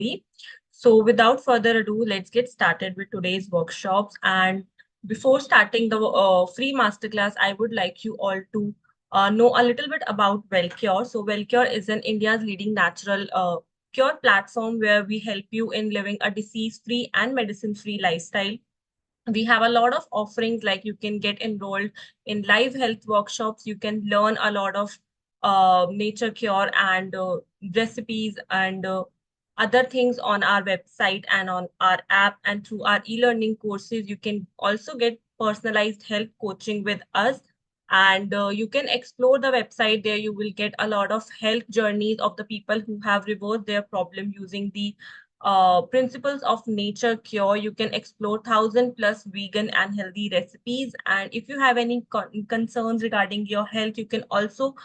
only. So without further ado, let's get started with today's workshops. And before starting the free masterclass, I would like you all to know a little bit about WellCure. So WellCure is an India's leading natural cure platform where we help you in living a disease-free and medicine-free lifestyle. We have a lot of offerings, like you can get enrolled in live health workshops. You can learn a lot of nature cure and recipes and other things on our website and on our app, and through our e-learning courses you can also get personalized health coaching with us. And you can explore the website. There you will get a lot of health journeys of the people who have reversed their problem using the principles of nature cure. You can explore 1,000+ vegan and healthy recipes. And if you have any concerns regarding your health, you can also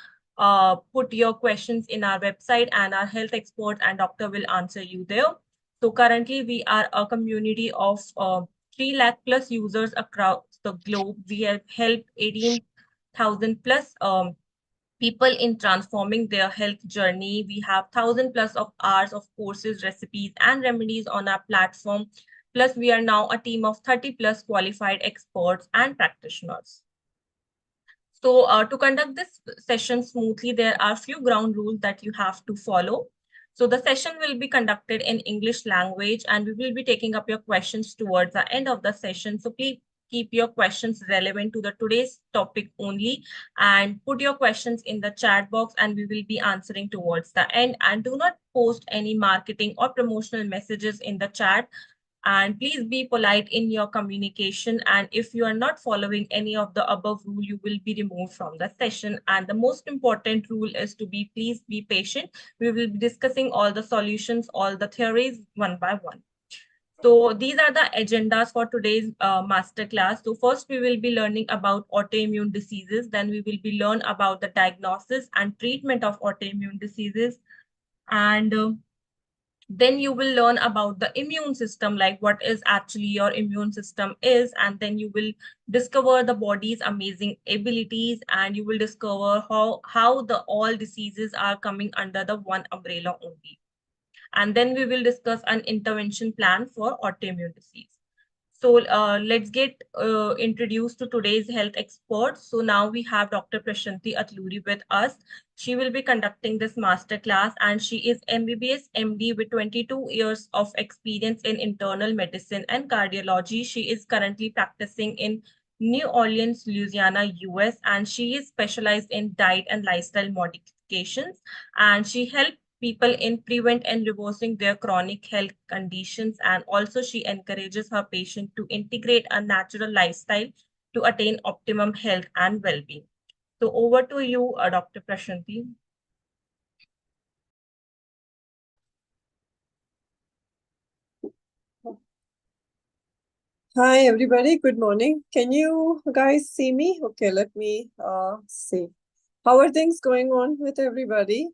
put your questions in our website, and our health experts and doctor will answer you there. So currently we are a community of 3 lakh plus users across the globe. We have helped 18,000 plus people in transforming their health journey. We have 1,000+ of hours of courses, recipes, and remedies on our platform. Plus, we are now a team of 30+ qualified experts and practitioners. So to conduct this session smoothly, there are few ground rules that you have to follow. So the session will be conducted in English language, and we will be taking up your questions towards the end of the session. So please keep your questions relevant to the today's topic only, and put your questions in the chat box, and we will be answering towards the end. And do not post any marketing or promotional messages in the chat. And please be polite in your communication. And if you are not following any of the above rule, you will be removed from the session. And the most important rule is to be, please be patient. We will be discussing all the solutions, all the theories one by one. So these are the agendas for today's masterclass. So first we will be learning about autoimmune diseases. Then we will be learn about the diagnosis and treatment of autoimmune diseases. And then you will learn about the immune system, like what is actually your immune system is. And then you will discover the body's amazing abilities, and you will discover how the all diseases are coming under the one umbrella only. And then we will discuss an intervention plan for autoimmune disease. So let's get introduced to today's health experts. So now we have Dr. Prashanthi Atluri with us. She will be conducting this masterclass, and she is MBBS MD with 22 years of experience in internal medicine and cardiology. She is currently practicing in New Orleans, Louisiana, US, and she is specialized in diet and lifestyle modifications. And she helped people in prevent and reversing their chronic health conditions. And also she encourages her patient to integrate a natural lifestyle to attain optimum health and well-being. So over to you, Dr. Prashanthi. Hi, everybody. Good morning. Can you guys see me? Okay, let me see. How are things going on with everybody?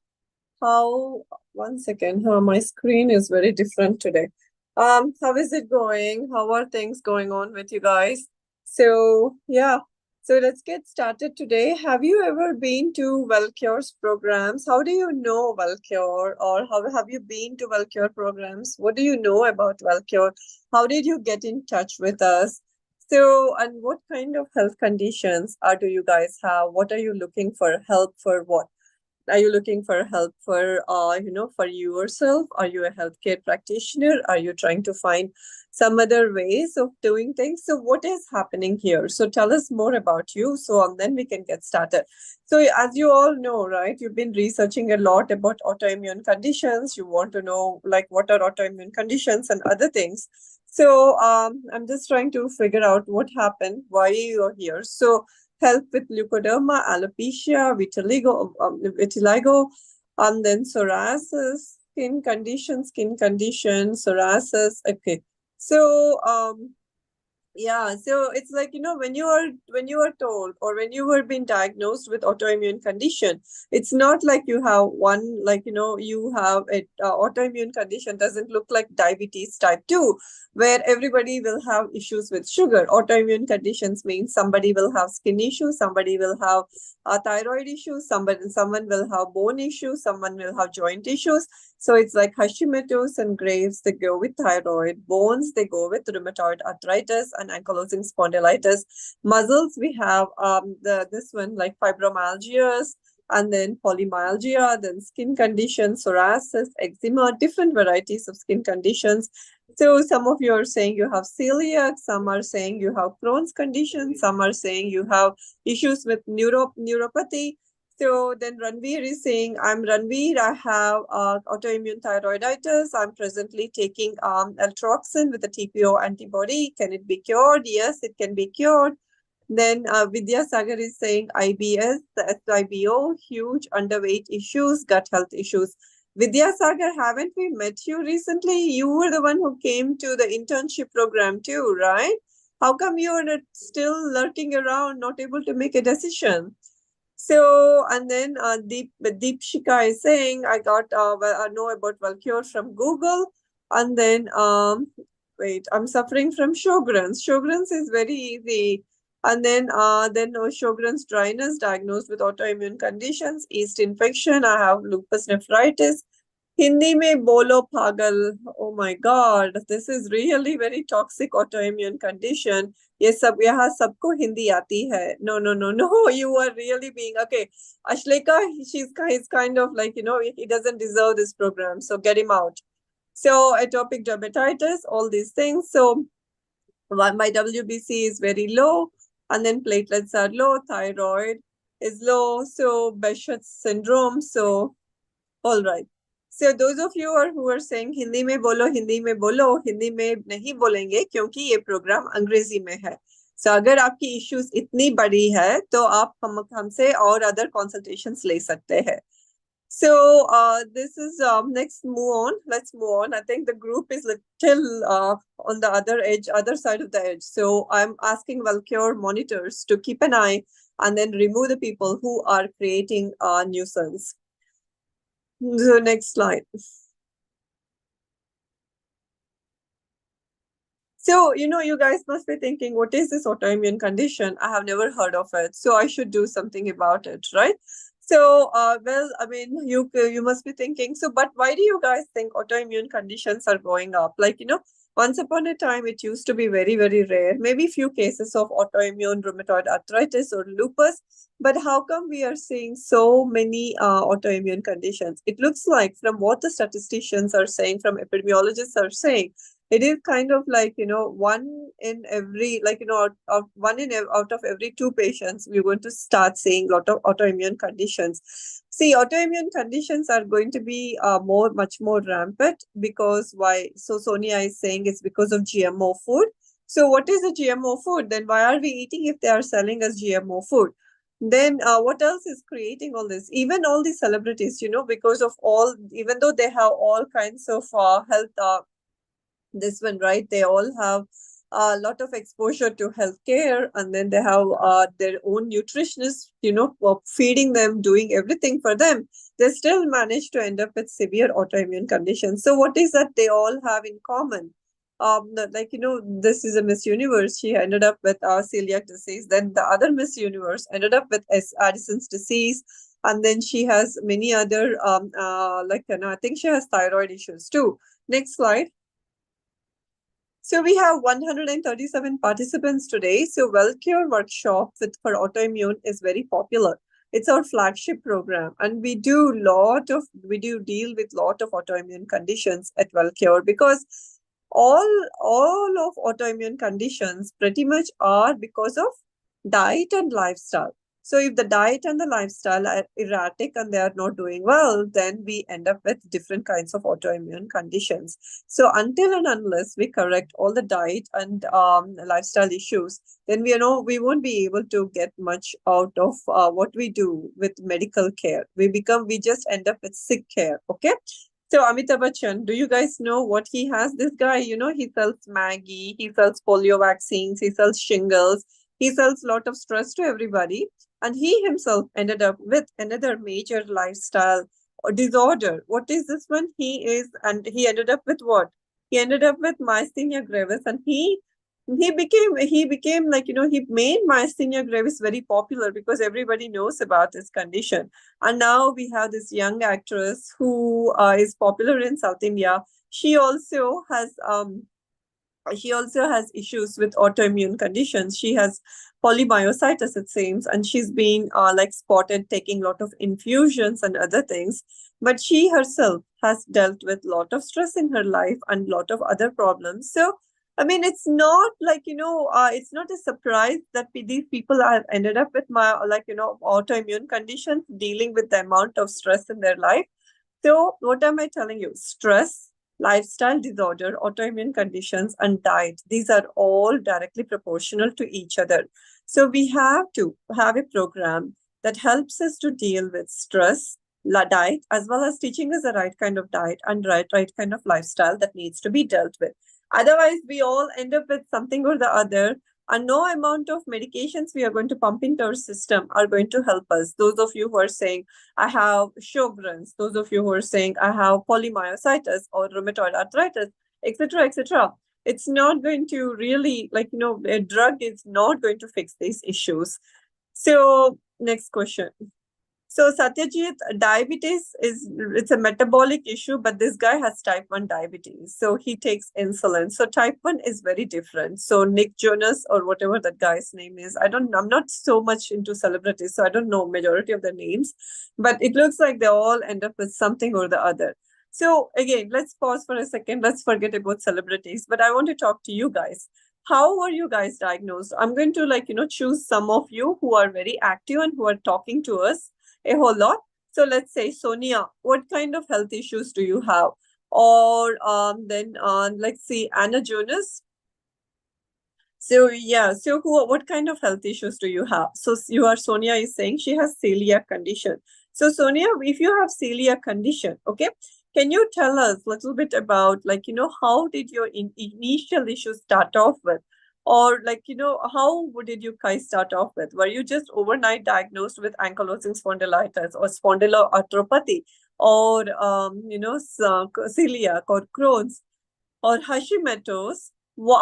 One second. My screen is very different today. How is it going? How are things going on with you guys? So, yeah. So let's get started today. Have you ever been to WellCure's programs? How do you know WellCure, or how have you been to WellCure programs? What do you know about WellCure? How did you get in touch with us? So, and what kind of health conditions do you guys have? What are you looking for? Help for what? Are you looking for help for, for yourself? Are you a healthcare practitioner? Are you trying to find some other ways of doing things? So what is happening here? So tell us more about you. So and then we can get started. So as you all know, right, you've been researching a lot about autoimmune conditions. You want to know like what are autoimmune conditions and other things. So I'm just trying to figure out what happened, why you're here. So help with leukoderma, alopecia, vitiligo, and then psoriasis, skin condition, psoriasis. Okay. So yeah, so it's like, when you are told, or when you were being diagnosed with autoimmune condition, it's not like you have one, like, you have an autoimmune condition doesn't look like diabetes type 2, where everybody will have issues with sugar. Autoimmune conditions means somebody will have skin issues, somebody will have thyroid issues, someone will have bone issues, someone will have joint issues. So it's like Hashimoto's and Graves, they go with thyroid. Bones, they go with rheumatoid arthritis and ankylosing spondylitis. Muscles, we have this one like fibromyalgia, and then polymyalgia, then skin conditions, psoriasis, eczema, different varieties of skin conditions. So some of you are saying you have celiac, some are saying you have Crohn's condition, some are saying you have issues with neuropathy. So then Ranveer is saying, I'm Ranveer, I have autoimmune thyroiditis. I'm presently taking Altroxin with a TPO antibody. Can it be cured? Yes, it can be cured. Then Vidya Sagar is saying IBS, the SIBO, huge underweight issues, gut health issues. Vidya Sagar, haven't we met you recently? You were the one who came to the internship program too, right? How come you're still lurking around, not able to make a decision? So, and then Deepshika is saying, I got, I know about Valcure from Google. And then, wait, I'm suffering from Sjogren's. Sjogren's is very easy. And then Sjogren's dryness diagnosed with autoimmune conditions, yeast infection. I have lupus nephritis. Hindi में बोलो पागल. Oh my God, this is really very toxic autoimmune condition. ये सब यहाँ सबको हिंदी आती है. No. You are really being okay. Ashleka, he's kind of like, he doesn't deserve this program. So get him out. So atopic dermatitis, all these things. So my WBC is very low, and then platelets are low, thyroid is low. So Behçet's syndrome. So all right. So those of you who are saying Hindi में बोलो, हिंदी में बोलो, हिंदी में नहीं बोलेंगे क्योंकि ये programme अंग्रेजी में है. So अगर आपकी इश्यूज इतनी बड़ी है तो आप हमसे और अदर कंसल्टेशंस ले सकते हैं. So this is next move on. Let's move on. I think the group is little on the other side of the edge. So I'm asking Valcure monitors to keep an eye and then remove the people who are creating a nuisance. So next slide. So, you guys must be thinking, what is this autoimmune condition? I have never heard of it. So I should do something about it, right? So, well, I mean, you must be thinking, so, but why do you guys think autoimmune conditions are going up? Like, once upon a time, it used to be very, very rare, maybe few cases of autoimmune rheumatoid arthritis or lupus. But how come we are seeing so many autoimmune conditions? It looks like from what the statisticians are saying, from epidemiologists are saying, it is kind of like, one in every, like, out of every two patients, we're going to start seeing a lot of autoimmune conditions. See, autoimmune conditions are going to be much more rampant because why? So Sonia is saying it's because of GMO food. So what is a GMO food? Then why are we eating if they are selling us GMO food? Then what else is creating all this? Even all the celebrities, because of all, even though they have all kinds of health, this one, right? They all have a lot of exposure to healthcare, and then they have their own nutritionists, feeding them, doing everything for them. They still manage to end up with severe autoimmune conditions. So what is that they all have in common? This is a Miss Universe. She ended up with celiac disease. Then the other Miss Universe ended up with Addison's disease. And then she has many other, I think she has thyroid issues too. Next slide. So we have 137 participants today. So WellCure workshop for autoimmune is very popular. It's our flagship program, and we do deal with lot of autoimmune conditions at WellCure, because all of autoimmune conditions pretty much are because of diet and lifestyle. So if the diet and the lifestyle are erratic and they are not doing well, then we end up with different kinds of autoimmune conditions. So until and unless we correct all the diet and lifestyle issues, then we won't be able to get much out of what we do with medical care. We just end up with sick care. Okay. So Amitabh Bachchan, do you guys know what he has? This guy, he sells Maggie, he sells polio vaccines, he sells shingles, he sells a lot of stress to everybody. And he himself ended up with another major lifestyle disorder. What is this one? He ended up with what? He ended up with myasthenia gravis, and he he became like, he made myasthenia gravis very popular because everybody knows about this condition. And now we have this young actress who is popular in South India. She also has issues with autoimmune conditions. She has polymyositis, it seems, and she's been like spotted taking a lot of infusions and other things. But she herself has dealt with a lot of stress in her life and a lot of other problems. So, I mean, it's not like, it's not a surprise that these people have ended up with autoimmune conditions, dealing with the amount of stress in their life. So, what am I telling you? Stress, lifestyle disorder, autoimmune conditions, and diet. These are all directly proportional to each other. So, we have to have a program that helps us to deal with stress, diet, as well as teaching us the right kind of diet and right kind of lifestyle that needs to be dealt with. Otherwise, we all end up with something or the other, and no amount of medications we are going to pump into our system are going to help us. Those of you who are saying, I have Sjogren's, those of you who are saying, I have polymyositis or rheumatoid arthritis, etc., etc. It's not going to really, a drug is not going to fix these issues. So, next question. So Satyajit, diabetes it's a metabolic issue, but this guy has type 1 diabetes. So he takes insulin. So type 1 is very different. So Nick Jonas or whatever that guy's name is, I'm not so much into celebrities, so I don't know majority of the names, but it looks like they all end up with something or the other. So again, let's pause for a second. Let's forget about celebrities, but I want to talk to you guys. How were you guys diagnosed? I'm going to, choose some of you who are very active and who are talking to us a whole lot. So let's say, Sonia, what kind of health issues do you have? Or then let's see, Anna Jonas. So yeah, so what kind of health issues do you have? So Sonia is saying she has celiac condition. So Sonia, if you have celiac condition, okay, can you tell us a little bit about how did your initial issues start off with? Or how did you guys start off with? Were you just overnight diagnosed with ankylosing spondylitis or spondyloarthropathy or celiac or Crohn's or Hashimoto's?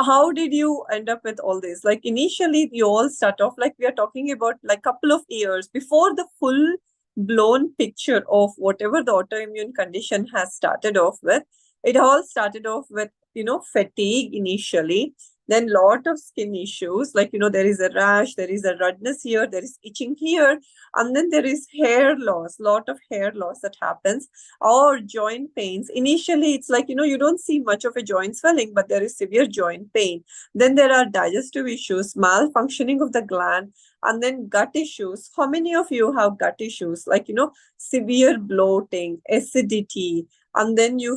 How did you end up with all this? Like initially, you all start off like we are talking about like couple of years before the full blown picture of whatever the autoimmune condition has started off with. It all started off with fatigue initially, then lot of skin issues like there is a rash, there is a redness here, there is itching here, and then there is hair loss, lot of hair loss that happens, or joint pains. Initially, it's like, you don't see much of a joint swelling, but there is severe joint pain. Then there are digestive issues, malfunctioning of the gland, and then gut issues. How many of you have gut issues? Like, severe bloating, acidity, and then you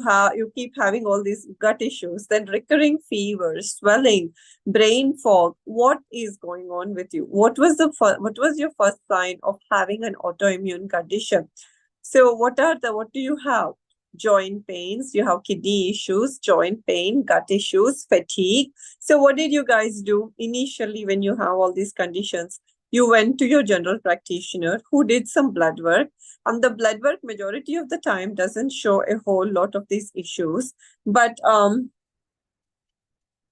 keep having all these gut issues, then recurring fever, swelling, brain fog. What is going on with you? What was your first sign of having an autoimmune condition? So what do you have? Joint pains, you have kidney issues, joint pain, gut issues, fatigue. So what did you guys do initially when you have all these conditions? You went to your general practitioner who did some blood work, and the blood work majority of the time doesn't show a whole lot of these issues, but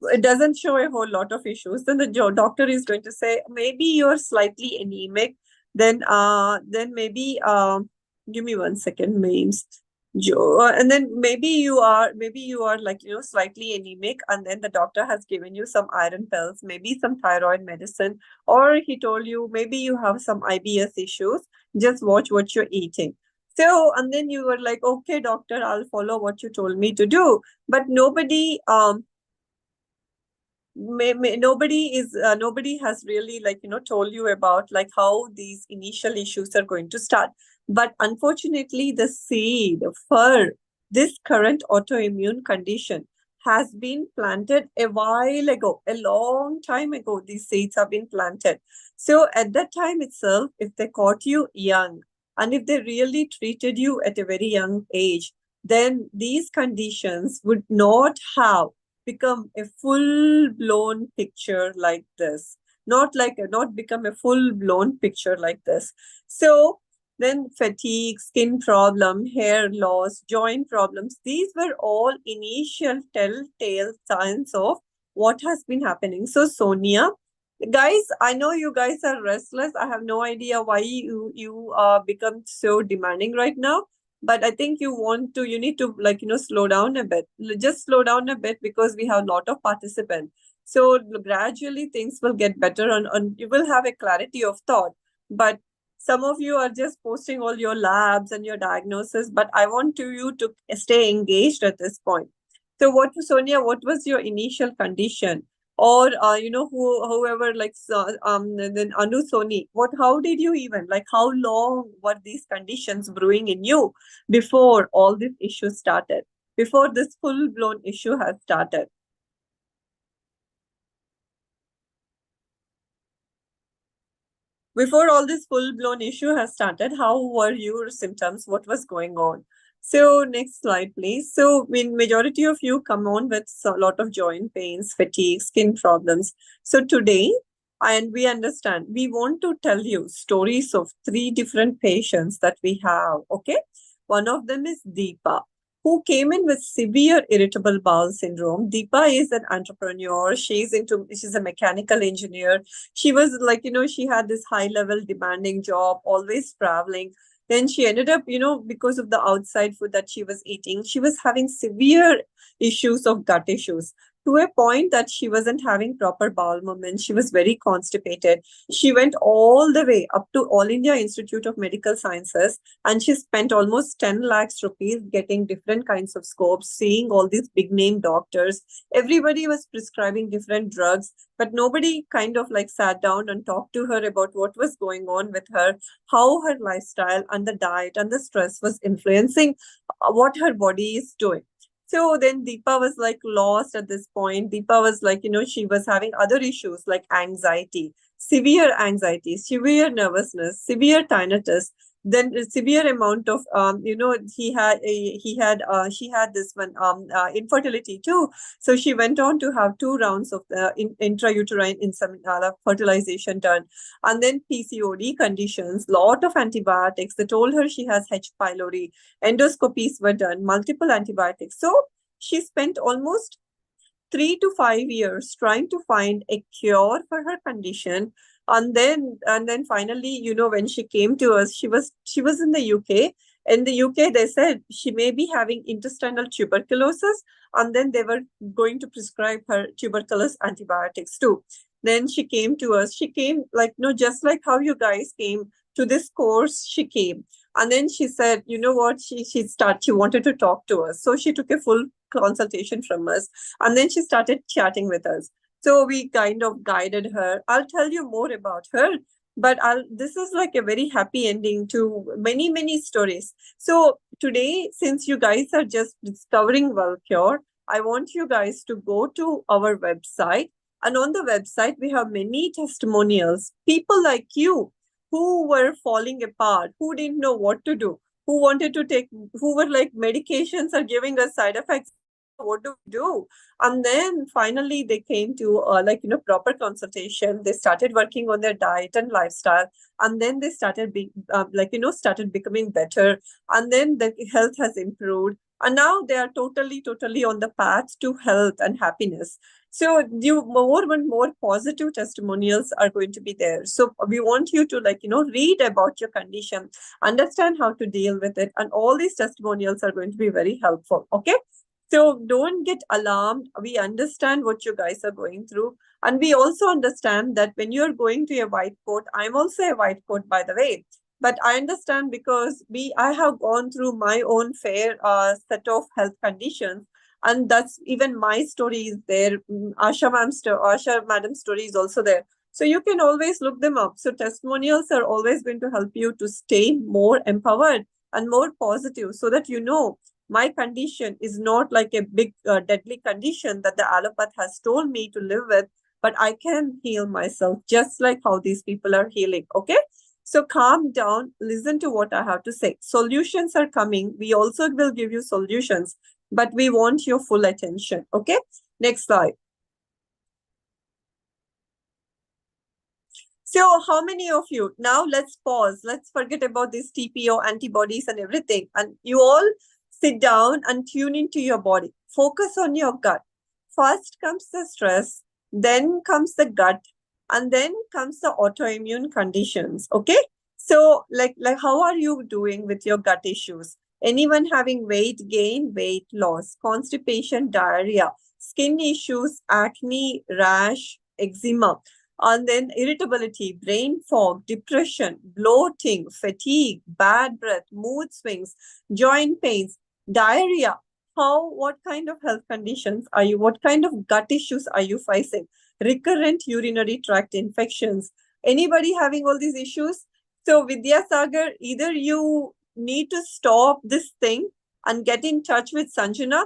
it doesn't show a whole lot of issues. Then the doctor is going to say maybe you're slightly anemic. Then maybe give me 1 second, names. And then maybe you are like slightly anemic, and then the doctor has given you some iron pills, maybe some thyroid medicine, or he told you maybe you have some IBS issues. Just watch what you're eating. So, and then you were like, okay, doctor, I'll follow what you told me to do. But nobody nobody has really told you about like how these initial issues are going to start. But unfortunately, the seed for this current autoimmune condition has been planted a while ago, a long time ago. These seeds have been planted. So at that time itself, if they caught you young and if they really treated you at a very young age, then these conditions would not have become a full-blown picture like this. Not become a full-blown picture like this. So then fatigue, skin problem, hair loss, joint problems, these were all initial telltale signs of what has been happening. So Sonia, guys, I know you guys are restless. I have no idea why you become so demanding right now. But I think you need to slow down a bit. Just slow down a bit because we have a lot of participants. So gradually things will get better and you will have a clarity of thought. But some of you are just posting all your labs and your diagnosis, but I want you to stay engaged at this point. So Sonia, what was your initial condition? Or whoever then Anu Soni, how did you even, how long were these conditions brewing in you before all these issues started, before this full blown issue has started? Before all this full-blown issue has started, how were your symptoms? What was going on? So next slide, please. So when majority of you come on with a lot of joint pains, fatigue, skin problems. So today, and we understand, we want to tell you stories of 3 different patients that we have, okay? One of them is Deepa, who came in with severe irritable bowel syndrome. Deepa is an entrepreneur. She's a mechanical engineer. She was she had this high level demanding job, always traveling. Then she ended up, because of the outside food that she was eating, she was having severe issues of gut issues, to a point that she wasn't having proper bowel movement. She was very constipated. She went all the way up to All India Institute of Medical Sciences, and she spent almost 10 lakhs rupees getting different kinds of scopes, seeing all these big name doctors. Everybody was prescribing different drugs, but nobody kind of sat down and talked to her about what was going on with her, how her lifestyle and the diet and the stress was influencing what her body is doing. So then Deepa was lost at this point. Deepa was she was having other issues like anxiety, severe nervousness, severe tinnitus, then a severe amount of she had this one infertility too. So she went on to have 2 rounds of intrauterine fertilization done, and then PCOD conditions, lot of antibiotics. They told her she has H pylori. Endoscopies were done, multiple antibiotics. So she spent almost 3 to 5 years trying to find a cure for her condition. And then finally, when she came to us, she was in the UK. In the UK, they said she may be having intestinal tuberculosis, and then they were going to prescribe her tuberculosis antibiotics too. Then she came to us. She came just like how you guys came to this course. She came, and then she said, you know what? She wanted to talk to us, so she took a full consultation from us, and then she started chatting with us. So we kind of guided her. I'll tell you more about her, but this is like a very happy ending to many, many stories. So today, since you guys are just discovering WellCure, I want you guys to go to our website. And on the website, we have many testimonials. People like you who were falling apart, who didn't know what to do, who wanted to take, who were like, medications are giving us side effects. What do we do? And then finally they came to proper consultation. They started working on their diet and lifestyle, and then they started started becoming better, and then the health has improved, and now they are totally on the path to health and happiness. So more and more positive testimonials are going to be there. So we want you to read about your condition, understand how to deal with it, and all these testimonials are going to be very helpful. Okay. So don't get alarmed. We understand what you guys are going through. And we also understand that when you're going to a white coat, I'm also a white coat, by the way. But I understand because I have gone through my own fair set of health conditions. And that's even my story is there. Asha madam's story is also there. So you can always look them up. So testimonials are always going to help you to stay more empowered and more positive, so that my condition is not like a big deadly condition that the allopath has told me to live with, but I can heal myself just like how these people are healing. Okay. So calm down, listen to what I have to say. Solutions are coming. We also will give you solutions, but we want your full attention. Okay. Next slide. So how many of you, now let's pause. Let's forget about these TPO antibodies and everything. And you all sit down and tune into your body. Focus on your gut. First comes the stress, then comes the gut, and then comes the autoimmune conditions. Okay. So like how are you doing with your gut issues? Anyone having weight gain, weight loss, constipation, diarrhea, skin issues, acne, rash, eczema, and then irritability, brain fog, depression, bloating, fatigue, bad breath, mood swings, joint pains, diarrhea. What kind of health conditions are you? What kind of gut issues are you facing? Recurrent urinary tract infections. Anybody having all these issues? So Vidyasagar, either you need to stop this thing and get in touch with Sanjana.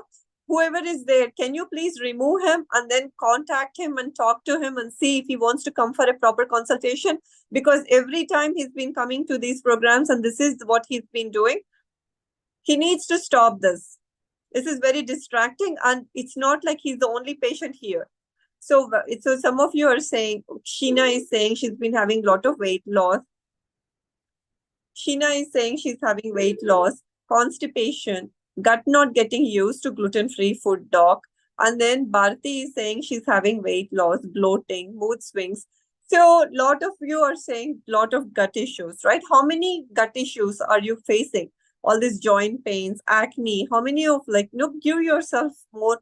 Whoever is there, can you please remove him and then contact him and talk to him and see if he wants to come for a proper consultation? Because every time he's been coming to these programs and this is what he's been doing, he needs to stop this. This is very distracting, and it's not like he's the only patient here. So some of you are saying, Sheena is saying she's been having a lot of weight loss. Sheena is saying she's having weight loss, constipation, gut not getting used to gluten-free food, doc. And then Bharti is saying she's having weight loss, bloating, mood swings. So a lot of you are saying a lot of gut issues, right? How many gut issues are you facing? All these joint pains, acne. How many of give yourself more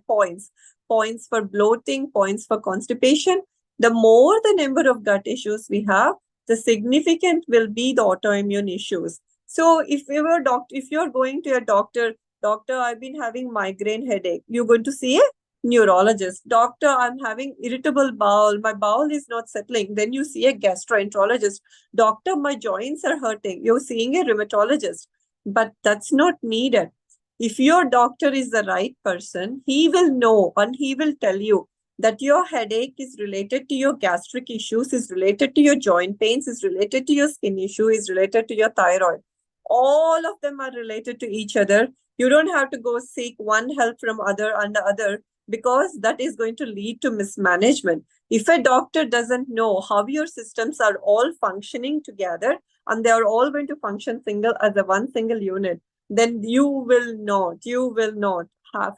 points for bloating, points for constipation. The more the number of gut issues we have, the significant will be the autoimmune issues. So if you're going to a doctor, I've been having migraine headache, you're going to see a neurologist. Doctor, I'm having irritable bowel, my bowel is not settling. Then you see a gastroenterologist. Doctor, my joints are hurting. You're seeing a rheumatologist. But that's not needed. If your doctor is the right person, he will know and he will tell you that your headache is related to your gastric issues, is related to your joint pains, is related to your skin issue, is related to your thyroid. All of them are related to each other. You don't have to go seek one help from other and the other, because that is going to lead to mismanagement. If a doctor doesn't know how your systems are all functioning together and they are all going to function as a one single unit, then you will not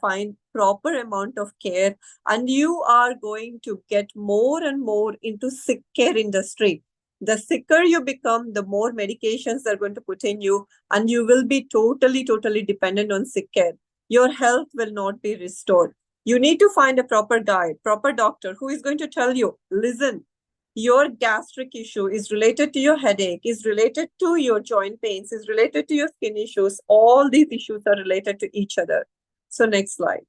find proper amount of care, and you are going to get more and more into sick care industry. The sicker you become, the more medications they're going to put in you, and you will be totally dependent on sick care. Your health will not be restored. You need to find a proper guide, proper doctor who is going to tell you, listen, your gastric issue is related to your headache, is related to your joint pains, is related to your skin issues. All these issues are related to each other. So next slide.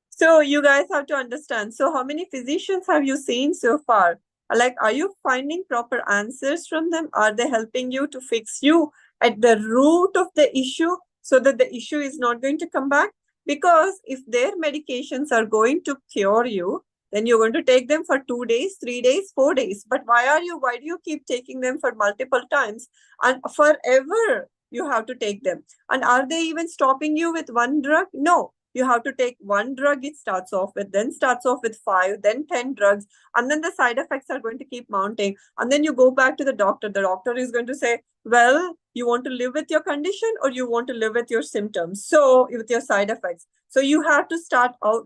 So you guys have to understand. So how many physicians have you seen so far? Like, are you finding proper answers from them? Are they helping you to fix you at the root of the issue so that the issue is not going to come back? Because if their medications are going to cure you, then you're going to take them for 2 days, 3 days, 4 days. But why do you keep taking them for multiple times and forever you have to take them? And are they even stopping you with one drug? No. You have to take one drug it starts off with, then starts off with 5, then 10 drugs, and then the side effects are going to keep mounting. And then you go back to the doctor. The doctor is going to say, well, you want to live with your condition or you want to live with your symptoms? So with your side effects. So you have to start out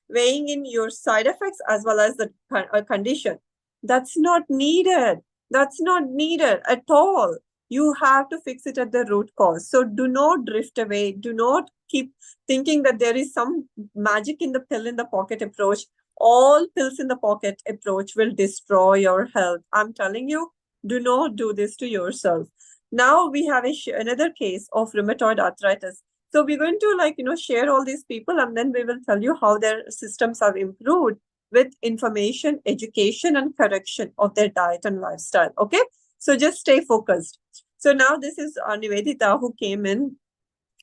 weighing in your side effects as well as the condition. That's not needed. That's not needed at all. You have to fix it at the root cause. So do not drift away. Do not keep thinking that there is some magic in the pill in the pocket approach. All pills in the pocket approach will destroy your health. I'm telling you, do not do this to yourself. Now we have another case of rheumatoid arthritis. So we're going to share all these people, and then we will tell you how their systems have improved with information, education, and correction of their diet and lifestyle. Okay. So just stay focused. So now this is Nivedita, who came in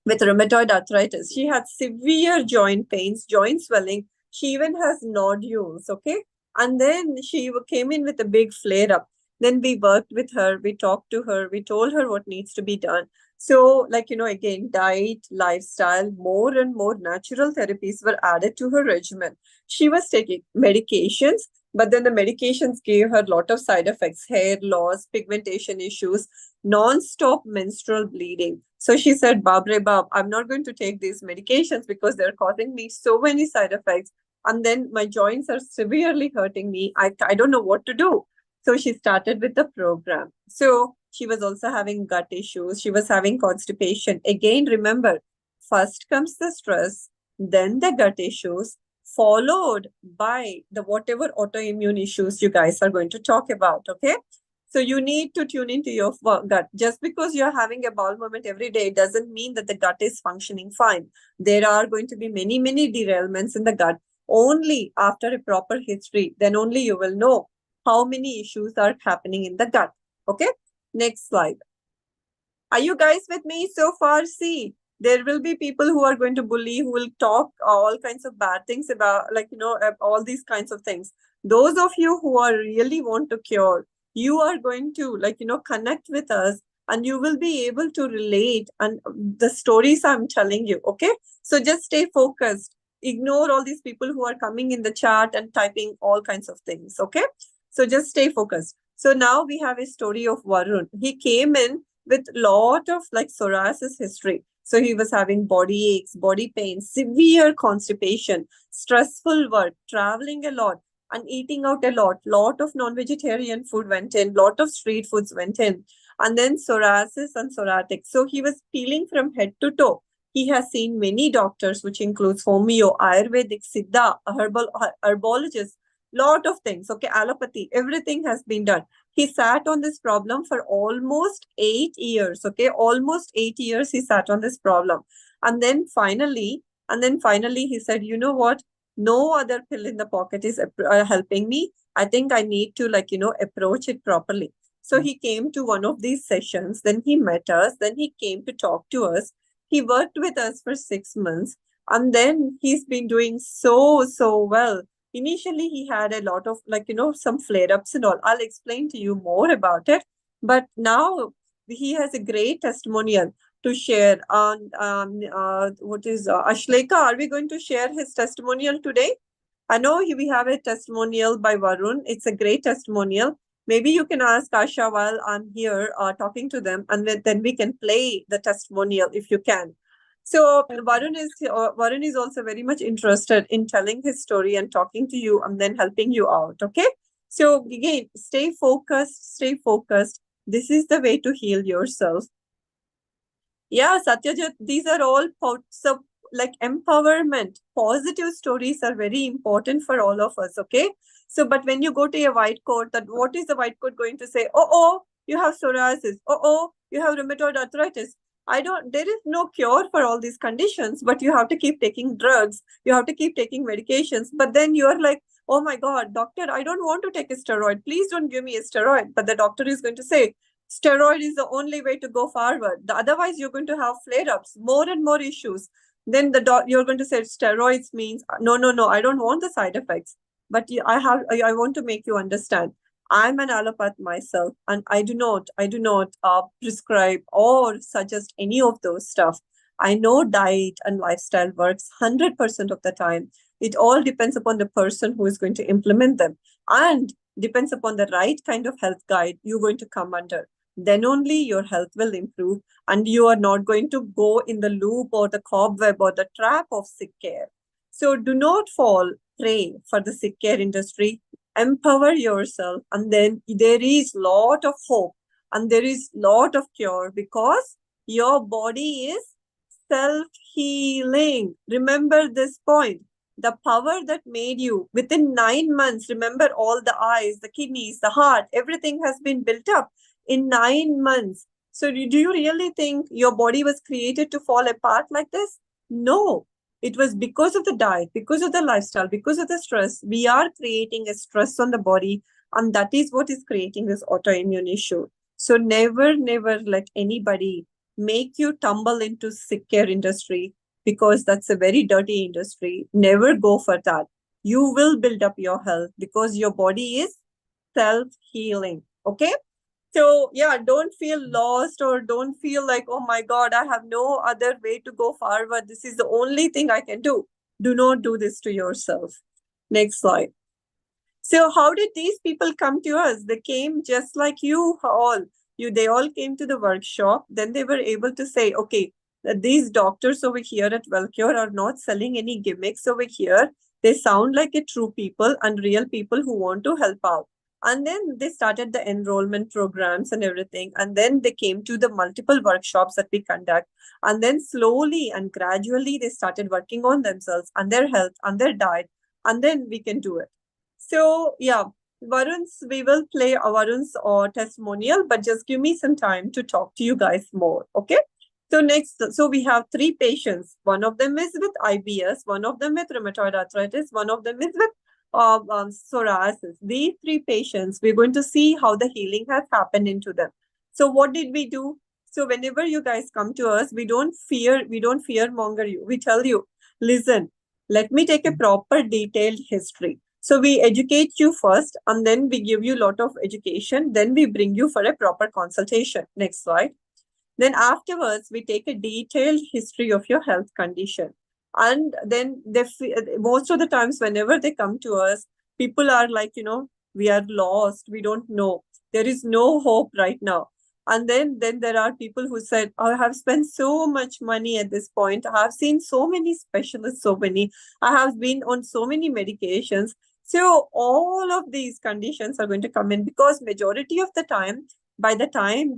with rheumatoid arthritis. She had severe joint pains, joint swelling. She even has nodules, okay? And then she came in with a big flare-up. Then we worked with her, we talked to her, we told her what needs to be done. So again, diet, lifestyle, more and more natural therapies were added to her regimen. She was taking medications. But then the medications gave her a lot of side effects, hair loss, pigmentation issues, non-stop menstrual bleeding. So she said, Babre Bab, I'm not going to take these medications because they're causing me so many side effects. And then my joints are severely hurting me. I don't know what to do. So she started with the program. So she was also having gut issues. She was having constipation. Again, remember, first comes the stress, then the gut issues, followed by the whatever autoimmune issues you guys are going to talk about. Okay. So you need to tune into your gut. Just because you're having a bowel movement every day doesn't mean that the gut is functioning fine. There are going to be many, many derailments in the gut. Only after a proper history, then only you will know how many issues are happening in the gut. Okay. Next slide. Are you guys with me so far? See, there will be people who are going to bully, who will talk all kinds of bad things about, like, all these kinds of things. Those of you who are really want to cure, you are going to, connect with us, and you will be able to relate and the stories I'm telling you. Okay. So just stay focused. Ignore all these people who are coming in the chat and typing all kinds of things. Okay. So just stay focused. So now we have a story of Varun. He came in with lot of psoriasis history. So he was having body aches, body pain, severe constipation, stressful work, traveling a lot, and eating out a lot. Lot of non-vegetarian food went in, lot of street foods went in, and then psoriasis and psoriatic. So he was peeling from head to toe. He has seen many doctors, which includes homeo, Ayurvedic, Siddha, herbologist, lot of things. Okay, allopathy, everything has been done. He sat on this problem for almost 8 years. Okay, almost 8 years he sat on this problem. And then finally, he said, you know what? No other pill in the pocket is helping me. I think I need to approach it properly. So he came to one of these sessions, then he met us, then he came to talk to us. He worked with us for 6 months, and then he's been doing so well. Initially he had a lot of some flare-ups and all. I'll explain to you more about it, but now he has a great testimonial to share on what is Ashleka, are we going to share his testimonial today? I know we have a testimonial by Varun. It's a great testimonial. Maybe you can ask Asha while I'm here talking to them, and then we can play the testimonial if you can. So Varun is also very much interested in telling his story and talking to you and then helping you out. Okay. So again, stay focused, stay focused. This is the way to heal yourself. Yeah, Satyajit, these are all parts of empowerment. Positive stories are very important for all of us. Okay. So, but when you go to a white coat, that what is the white coat going to say? Oh, you have psoriasis. Oh, you have rheumatoid arthritis. There is no cure for all these conditions, but you have to keep taking drugs. You have to keep taking medications. But then you're like, oh my God, doctor, I don't want to take a steroid. Please don't give me a steroid. But the doctor is going to say, steroid is the only way to go forward. Otherwise, you're going to have flare-ups, more and more issues. Then you're going to say steroids means, no, I don't want the side effects. But I want to make you understand. I'm an allopath myself, and I do not prescribe or suggest any of those stuff. I know diet and lifestyle works 100% of the time. It all depends upon the person who is going to implement them, and depends upon the right kind of health guide you're going to come under. Then only your health will improve, and you are not going to go in the loop or the cobweb or the trap of sick care. So do not fall prey for the sick care industry. Empower yourself, and then there is lot of hope, and there is lot of cure, because your body is self-healing. Remember this point. The power that made you within 9 months, remember, all the eyes, the kidneys, the heart, everything has been built up in 9 months. So do you really think your body was created to fall apart like this? No, it was because of the diet, because of the lifestyle, because of the stress. We are creating a stress on the body, and that is what is creating this autoimmune issue. So never let anybody make you tumble into sick care industry, because that's a very dirty industry. Never go for that. You will build up your health because your body is self-healing. Okay. So yeah, don't feel lost, or don't feel like, oh my God, I have no other way to go forward. This is the only thing I can do. Do not do this to yourself. Next slide. So how did these people come to us? They came just like you all. They all came to the workshop. Then they were able to say, okay, that these doctors over here at Wellcure are not selling any gimmicks over here. They sound like a true people and real people who want to help out. And then they started the enrollment programs and everything. And then they came to the multiple workshops that we conduct. And then slowly and gradually they started working on themselves and their health and their diet. And then we can do it. So yeah, we will play Varun's testimonial, but just give me some time to talk to you guys more. Okay. So next, so we have three patients. One of them is with IBS, one of them with rheumatoid arthritis, one of them is with psoriasis. These three patients, we're going to see how the healing has happened into them. So what did we do? So whenever you guys come to us, we don't fear monger you. We tell you, listen, let me take a proper detailed history. So we educate you first, and then we give you a lot of education. Then we bring you for a proper consultation. Next slide. Then afterwards, we take a detailed history of your health condition. And then most of the times, whenever they come to us, people are like, we are lost. We don't know. There is no hope right now. And then there are people who said, I have spent so much money at this point. I have seen so many specialists, I have been on so many medications. So all of these conditions are going to come in because majority of the time, by the time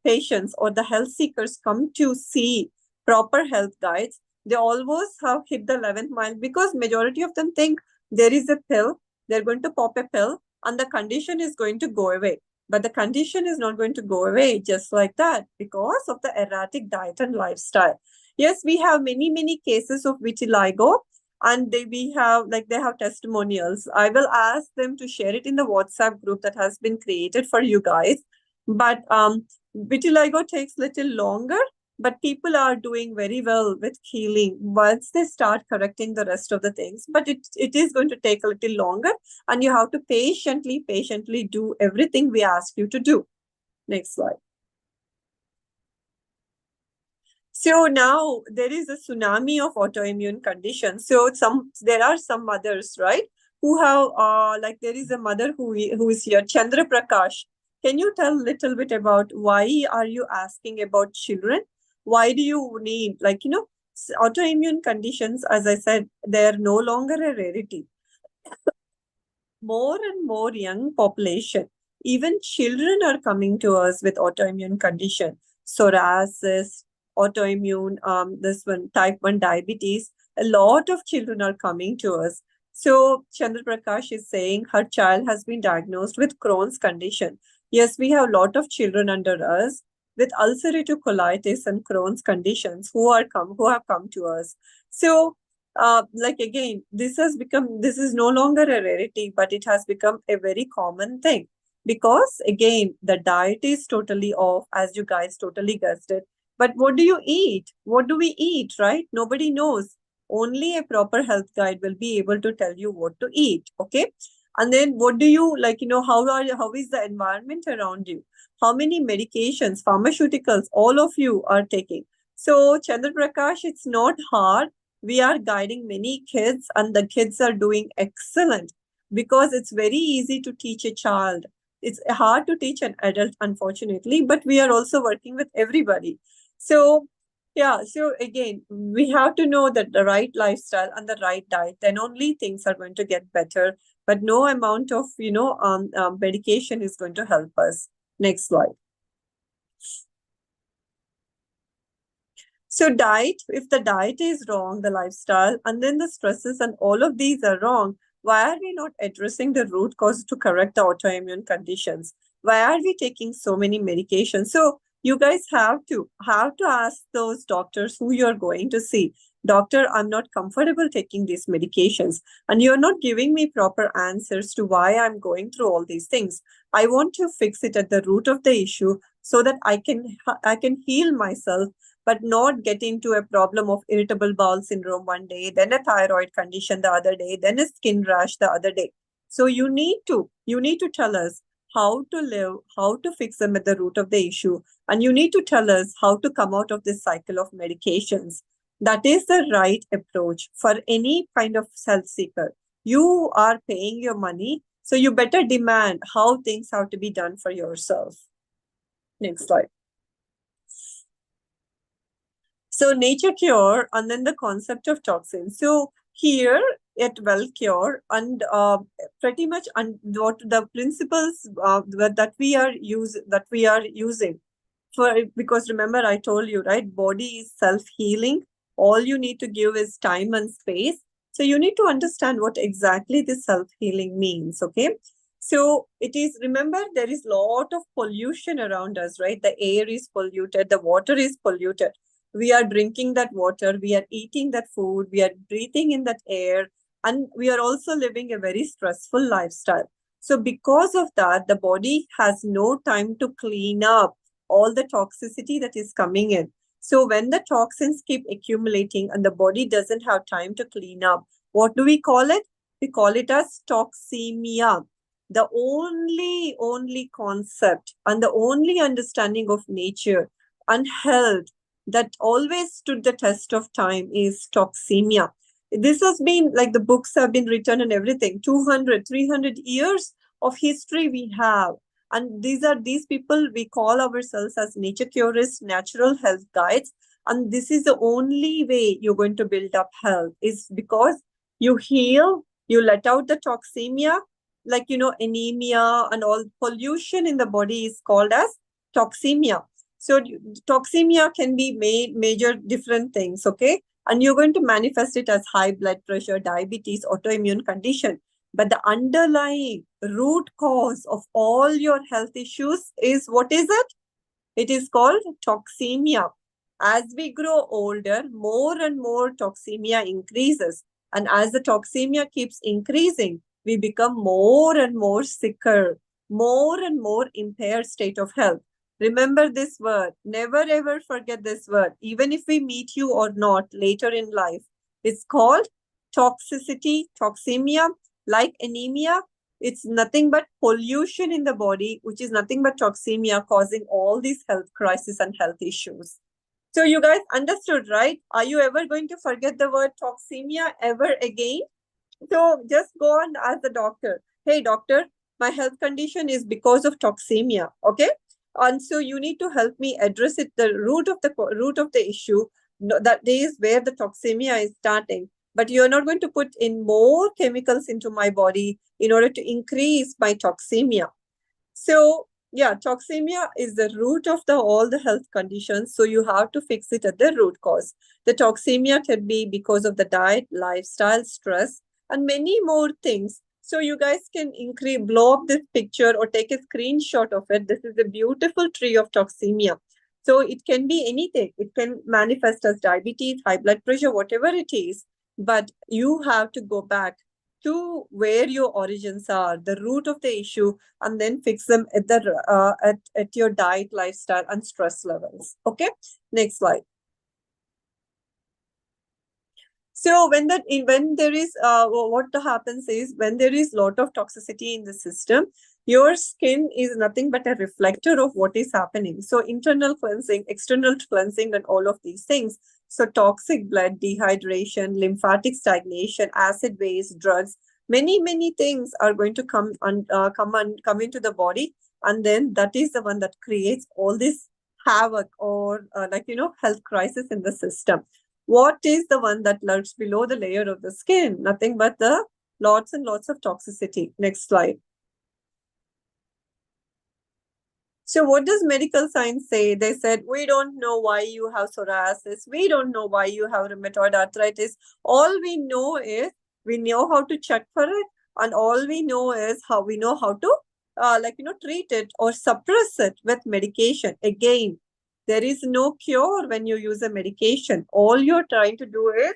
patients or the health seekers come to see proper health guides, they always have hit the 11th mile because majority of them think there is a pill, they're going to pop a pill and the condition is going to go away. But the condition is not going to go away just like that because of the erratic diet and lifestyle. Yes, we have many cases of vitiligo, and they have testimonials. I will ask them to share it in the WhatsApp group that has been created for you guys. But vitiligo takes little longer, but people are doing very well with healing once they start correcting the rest of the things. But it is going to take a little longer, and you have to patiently do everything we ask you to do. Next slide. So now there is a tsunami of autoimmune conditions. So there are some mothers, right, who have there is a mother who is here, Chandra Prakash. Can you tell a little bit about why are you asking about children? Why do you need, autoimmune conditions, as I said, they're no longer a rarity. More and more young population, even children are coming to us with autoimmune condition, psoriasis, autoimmune, this one, type 1 diabetes. A lot of children are coming to us. So Chandra Prakash is saying her child has been diagnosed with Crohn's condition. Yes, we have a lot of children under us with ulcerative colitis and Crohn's conditions who have come to us. So again, this is no longer a rarity, but it has become a very common thing because again, the diet is totally off, as you guys totally guessed it. But what do you eat? What do we eat, right? Nobody knows. Only a proper health guide will be able to tell you what to eat. Okay. And then what do you how is the environment around you? How many medications, pharmaceuticals, all of you are taking? So Chandra Prakash, it's not hard. We are guiding many kids and the kids are doing excellent because it's very easy to teach a child. It's hard to teach an adult, unfortunately, but we are also working with everybody. So yeah, so again, we have to know that the right lifestyle and the right diet, then only things are going to get better. But no amount of, medication is going to help us. Next slide. So diet, if the diet is wrong, the lifestyle, and then the stresses and all of these are wrong, why are we not addressing the root cause to correct the autoimmune conditions? Why are we taking so many medications? So you guys have to ask those doctors who you're going to see. Doctor, I'm not comfortable taking these medications, and you're not giving me proper answers to why I'm going through all these things. I want to fix it at the root of the issue so that I can heal myself, but not get into a problem of irritable bowel syndrome one day, then a thyroid condition the other day, then a skin rash the other day. So you need to tell us how to live, how to fix them at the root of the issue, and you need to tell us how to come out of this cycle of medications. That is the right approach for any kind of health seeker. You are paying your money, so you better demand how things have to be done for yourself. Next slide. So nature cure and then the concept of toxins. So here at WellCure and pretty much what the principles that we are using for, because remember I told you, right, body is self-healing. All you need to give is time and space. So you need to understand what exactly this self-healing means, okay? So it is, remember, there is lot of pollution around us, right? The air is polluted, the water is polluted. We are drinking that water, we are eating that food, we are breathing in that air, and we are also living a very stressful lifestyle. So because of that, the body has no time to clean up all the toxicity that is coming in. So when the toxins keep accumulating and the body doesn't have time to clean up, what do we call it? We call it as toxemia. The only concept and the only understanding of nature and health that always stood the test of time is toxemia. This has been like the books have been written and everything, 200, 300 years of history we have. And these people, we call ourselves as nature curists, natural health guides. And this is the only way you're going to build up health, is because you heal, you let out the toxemia, like, anemia and all pollution in the body is called as toxemia. So toxemia can be major different things, okay? And you're going to manifest it as high blood pressure, diabetes, autoimmune condition. But the underlying root cause of all your health issues is, what is it? It is called toxemia. As we grow older, more and more toxemia increases. And as the toxemia keeps increasing, we become more and more sicker, more and more impaired state of health. Remember this word. Never ever forget this word. Even if we meet you or not later in life, it's called toxicity, toxemia, like anemia. It's nothing but pollution in the body, which is nothing but toxemia causing all these health crises and health issues. So you guys understood, right? Are you ever going to forget the word toxemia ever again? So just go and ask the doctor, hey doctor, my health condition is because of toxemia, okay? And so you need to help me address it, the root of the issue. That is where the toxemia is starting. But you're not going to put in more chemicals into my body in order to increase my toxemia. So yeah, toxemia is the root of all the health conditions. So you have to fix it at the root cause. The toxemia can be because of the diet, lifestyle, stress, and many more things. So you guys can blow up this picture or take a screenshot of it. This is a beautiful tree of toxemia. So it can be anything. It can manifest as diabetes, high blood pressure, whatever it is. But you have to go back to where your origins are, the root of the issue, and then fix them at your diet, lifestyle, and stress levels. Okay, next slide. So when there is what happens is, when there is lot of toxicity in the system, your skin is nothing but a reflector of what is happening. So internal cleansing, external cleansing, and all of these things. So toxic blood, dehydration, lymphatic stagnation, acid base, drugs, many things are going to come into the body, and then that is the one that creates all this havoc or health crisis in the system. What is the one that lurks below the layer of the skin? Nothing but the lots and lots of toxicity. Next slide. So what does medical science say? They said, we don't know why you have psoriasis. We don't know why you have rheumatoid arthritis. All we know is we know how to check for it. And all we know is how to treat it or suppress it with medication. Again, there is no cure when you use a medication. All you're trying to do is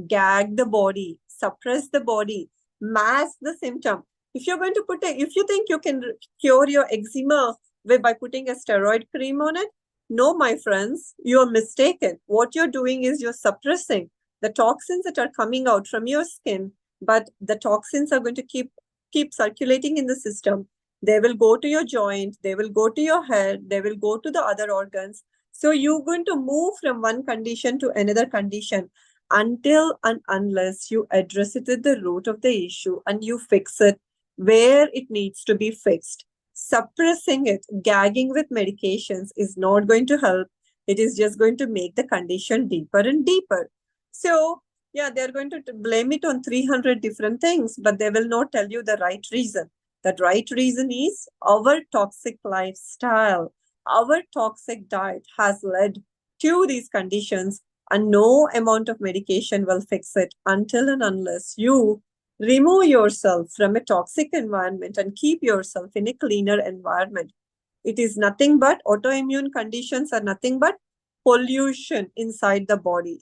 gag the body, suppress the body, mask the symptom. If you're going to if you think you can cure your eczema by putting a steroid cream on it, no, my friends, you're mistaken. What you're doing is you're suppressing the toxins that are coming out from your skin, but the toxins are going to keep circulating in the system. They will go to your joint, they will go to your head, they will go to the other organs. So you're going to move from one condition to another condition. until and unless you address it at the root of the issue and you fix it where it needs to be fixed. Suppressing it, gagging with medications is not going to help. It is just going to make the condition deeper and deeper. So, yeah, they're going to blame it on 300 different things, but they will not tell you the right reason. The right reason is our toxic lifestyle. Our toxic diet has led to these conditions, and no amount of medication will fix it until and unless you remove yourself from a toxic environment and keep yourself in a cleaner environment. It is nothing but autoimmune conditions are nothing but pollution inside the body.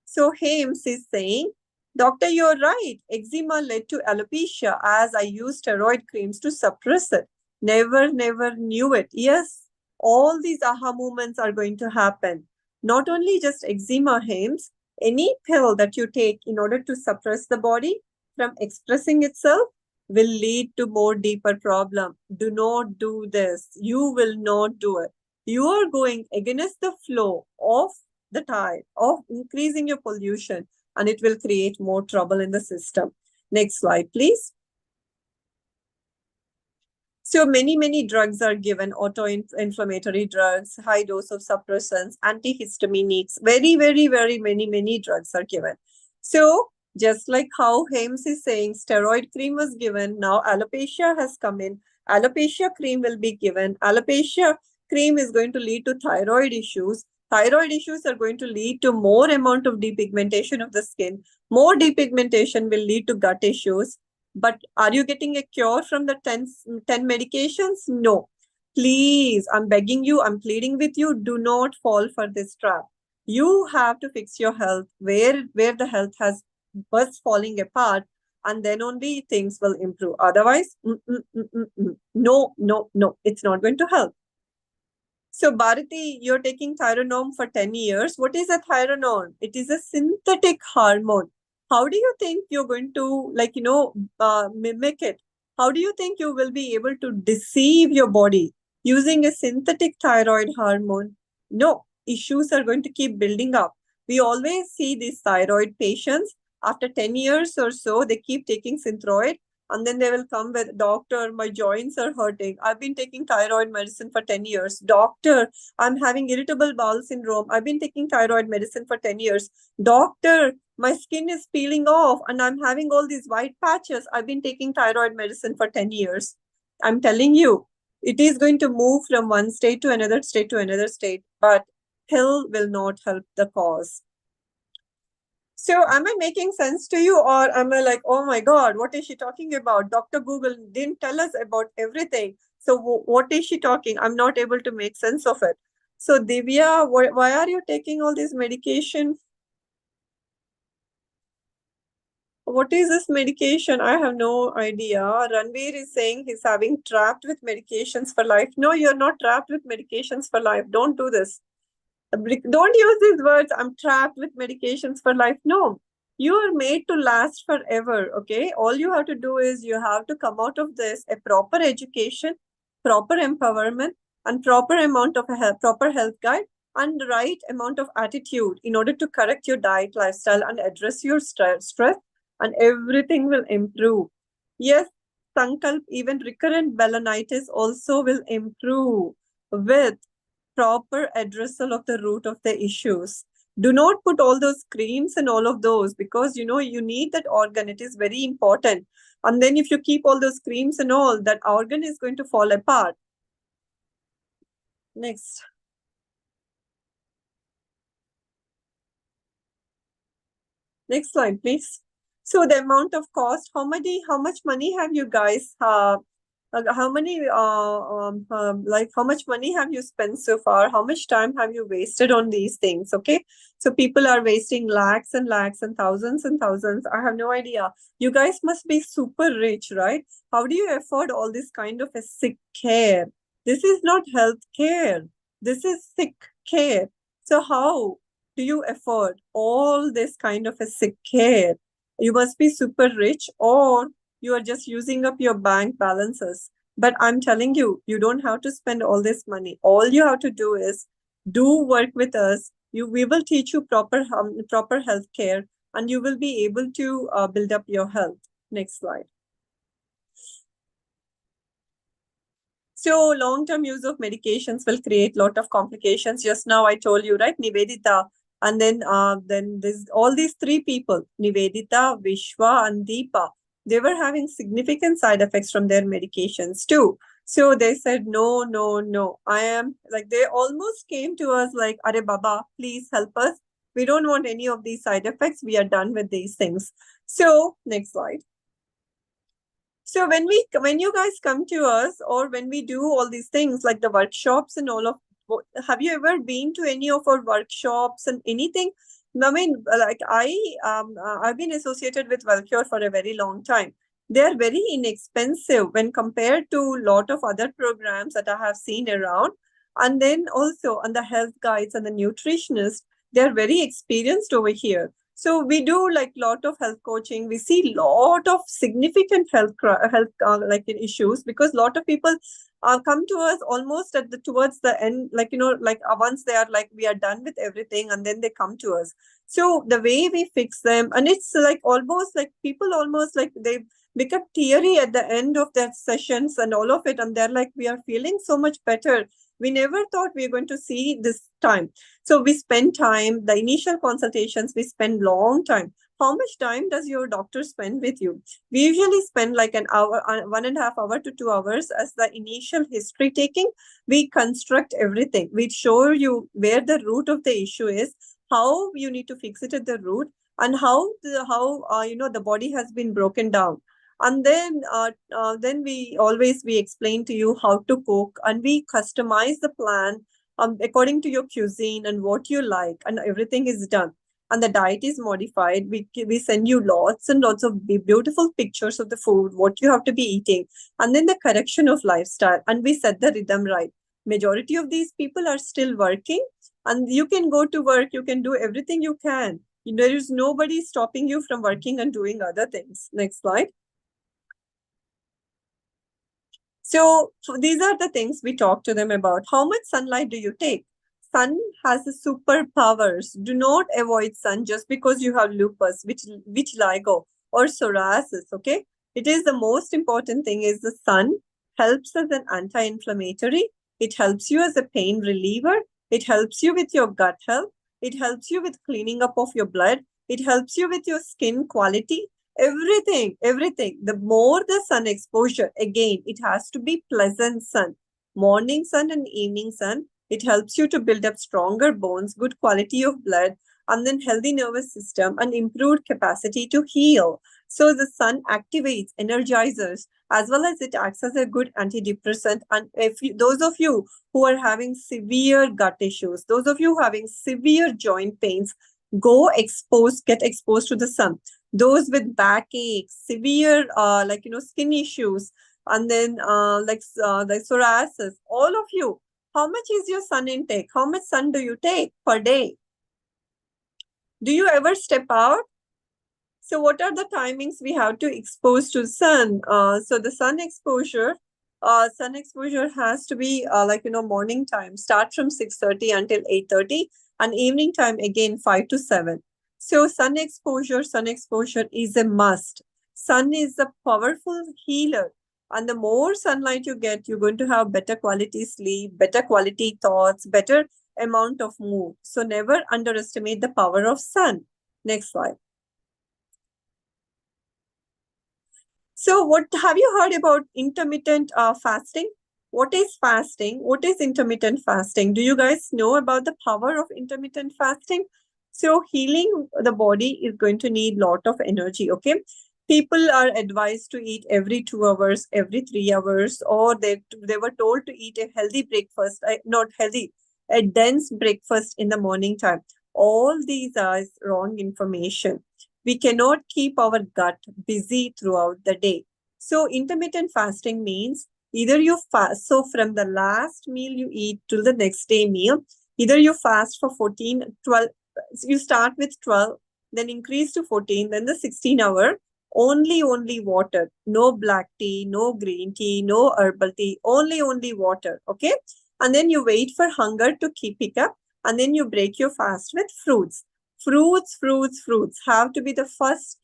So Hames is saying, Doctor, you're right. Eczema led to alopecia as I used steroid creams to suppress it. Never knew it. Yes, all these aha moments are going to happen. Not only just eczema, Hames, any pill that you take in order to suppress the body from expressing itself will lead to more deeper problem. Do not do this. You will not do it. You are going against the flow of the tide of increasing your pollution, and it will create more trouble in the system. Next slide, please. So many drugs are given, auto-inflammatory drugs, high dose of suppressants, antihistaminics, very many drugs are given. So just like how Hames is saying, steroid cream was given, now alopecia has come in, alopecia cream will be given, alopecia cream is going to lead to thyroid issues. Thyroid issues are going to lead to more amount of depigmentation of the skin. More depigmentation will lead to gut issues. But are you getting a cure from the 10 medications? No. Please, I'm begging you, I'm pleading with you, do not fall for this trap. You have to fix your health where the health has was falling apart, and then only things will improve. Otherwise, no, it's not going to help. So, Bharati, you're taking thyronome for 10 years. What is a thyronome? It is a synthetic hormone. How do you think you're going to, mimic it? How do you think you will be able to deceive your body using a synthetic thyroid hormone? No, issues are going to keep building up. We always see these thyroid patients after 10 years or so, they keep taking Synthroid, and then they will come with, doctor, my joints are hurting. I've been taking thyroid medicine for 10 years. Doctor, I'm having irritable bowel syndrome. I've been taking thyroid medicine for 10 years. Doctor, my skin is peeling off and I'm having all these white patches. I've been taking thyroid medicine for 10 years. I'm telling you, it is going to move from one state to another state to another state, but pill will not help the cause. So am I making sense to you, or am I like, oh my God, what is she talking about? Dr. Google didn't tell us about everything. So what is she talking? I'm not able to make sense of it. So Divya, why are you taking all this medication? What is this medication? I have no idea. Ranveer is saying he's having trapped with medications for life. No, you're not trapped with medications for life. Don't do this. Don't use these words, I'm trapped with medications for life. No, you are made to last forever, okay? All you have to do is you have to come out of this a proper education, proper empowerment, and proper amount of proper health guide, and right amount of attitude in order to correct your diet, lifestyle, and address your stress, and everything will improve. Yes, Sankalp, even recurrent balanitis also will improve with proper addressal of the root of the issues. Do not put all those creams and all of those, because you need that organ. It is very important. And then if you keep all those creams and all, that organ is going to fall apart. Next. Next slide, please. So the amount of cost, how much money have you guys how much money have you spent so far? How much time have you wasted on these things? Okay. So people are wasting lakhs and lakhs and thousands and thousands. I have no idea. You guys must be super rich, right? How do you afford all this kind of a sick care? This is not health care. This is sick care. So how do you afford all this kind of a sick care? You must be super rich, or you are just using up your bank balances. But I'm telling you, you don't have to spend all this money. All you have to do is do work with us, We will teach you proper health care, and you will be able to build up your health. Next slide. So long-term use of medications will create a lot of complications. Just now I told you, right, Nivedita, and then there's all these three people, Nivedita, Vishwa, and Deepa. They were having significant side effects from their medications too. So they said, no, no, no. I am like, they almost came to us like, Are Baba, please help us. We don't want any of these side effects. We are done with these things. So next slide. So when you guys come to us, or when we do all these things like the workshops and all of, have you ever been to any of our workshops and anything? I mean, like I've been associated with WellCure for a very long time. They are very inexpensive when compared to a lot of other programs that I have seen around. And then also on the health guides and the nutritionists, they are very experienced over here. So we do like lot of health coaching. We see lot of significant health like issues, because lot of people come to us almost at the towards the end, like like once they are like we are done with everything, and then they come to us. So the way we fix them, and it's like almost like people almost like they become teary at the end of their sessions and all of it, and they're like, we are feeling so much better. We never thought we were going to see this time. So we spend time, the initial consultations, we spend long time. How much time does your doctor spend with you? We usually spend like an hour, 1.5 hours to 2 hours as the initial history taking. We construct everything. We show you where the root of the issue is, how you need to fix it at the root, and how the body has been broken down. And then we explain to you how to cook, and we customize the plan according to your cuisine and what you like, and everything is done. And the diet is modified. We send you lots and lots of beautiful pictures of the food, what you have to be eating, and then the correction of lifestyle, and we set the rhythm right. Majority of these people are still working, and you can go to work, you can do everything you can. There is nobody stopping you from working and doing other things. Next slide. So these are the things we talk to them about. How much sunlight do you take? Sun has the superpowers. Do not avoid sun just because you have lupus, vitiligo, or psoriasis. Okay, it is the most important thing. Is the sun helps as an anti-inflammatory. It helps you as a pain reliever. It helps you with your gut health. It helps you with cleaning up of your blood. It helps you with your skin quality. Everything. The more the sun exposure, again, it has to be pleasant sun, morning sun and evening sun. It helps you to build up stronger bones, good quality of blood, and then healthy nervous system and improved capacity to heal. So the sun activates, energizes, as well as it acts as a good antidepressant. And those of you who are having severe gut issues, those of you having severe joint pains, get exposed to the sun. Those with backache, severe skin issues, and then the psoriasis, all of you, how much is your sun intake? How much sun do you take per day? Do you ever step out? So what are the timings we have to expose to sun? So the sun exposure has to be morning time, start from 6:30 until 8:30, and evening time again 5 to 7. So sun exposure is a must. Sun is a powerful healer. And the more sunlight you get, you're going to have better quality sleep, better quality thoughts, better amount of mood. So never underestimate the power of sun. Next slide. So what have you heard about intermittent fasting? What is fasting? What is intermittent fasting? Do you guys know about the power of intermittent fasting? So healing the body is going to need lot of energy, okay? People are advised to eat every 2 hours, every 3 hours, or they were told to eat a healthy breakfast, not healthy, a dense breakfast in the morning time. All these are wrong information. We cannot keep our gut busy throughout the day. So intermittent fasting means either you fast, so from the last meal you eat till the next day meal, either you fast for 12, you start with 12, then increase to 14, then the 16 hour, only water, no black tea, no green tea, no herbal tea, only water, okay? And then you wait for hunger to pick up, and then you break your fast with fruits. Fruits have to be the first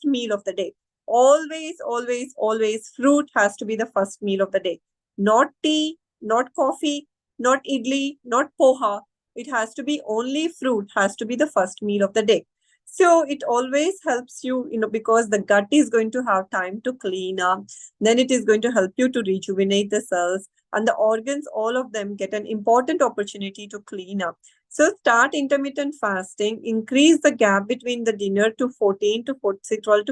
meal of the day. Always, fruit has to be the first meal of the day. Not tea, not coffee, not idli, not poha. It has to be only fruit, has to be the first meal of the day. So it always helps you, because the gut is going to have time to clean up. Then it is going to help you to rejuvenate the cells, and the organs, all of them get an important opportunity to clean up. So start intermittent fasting, increase the gap between the dinner to 12 to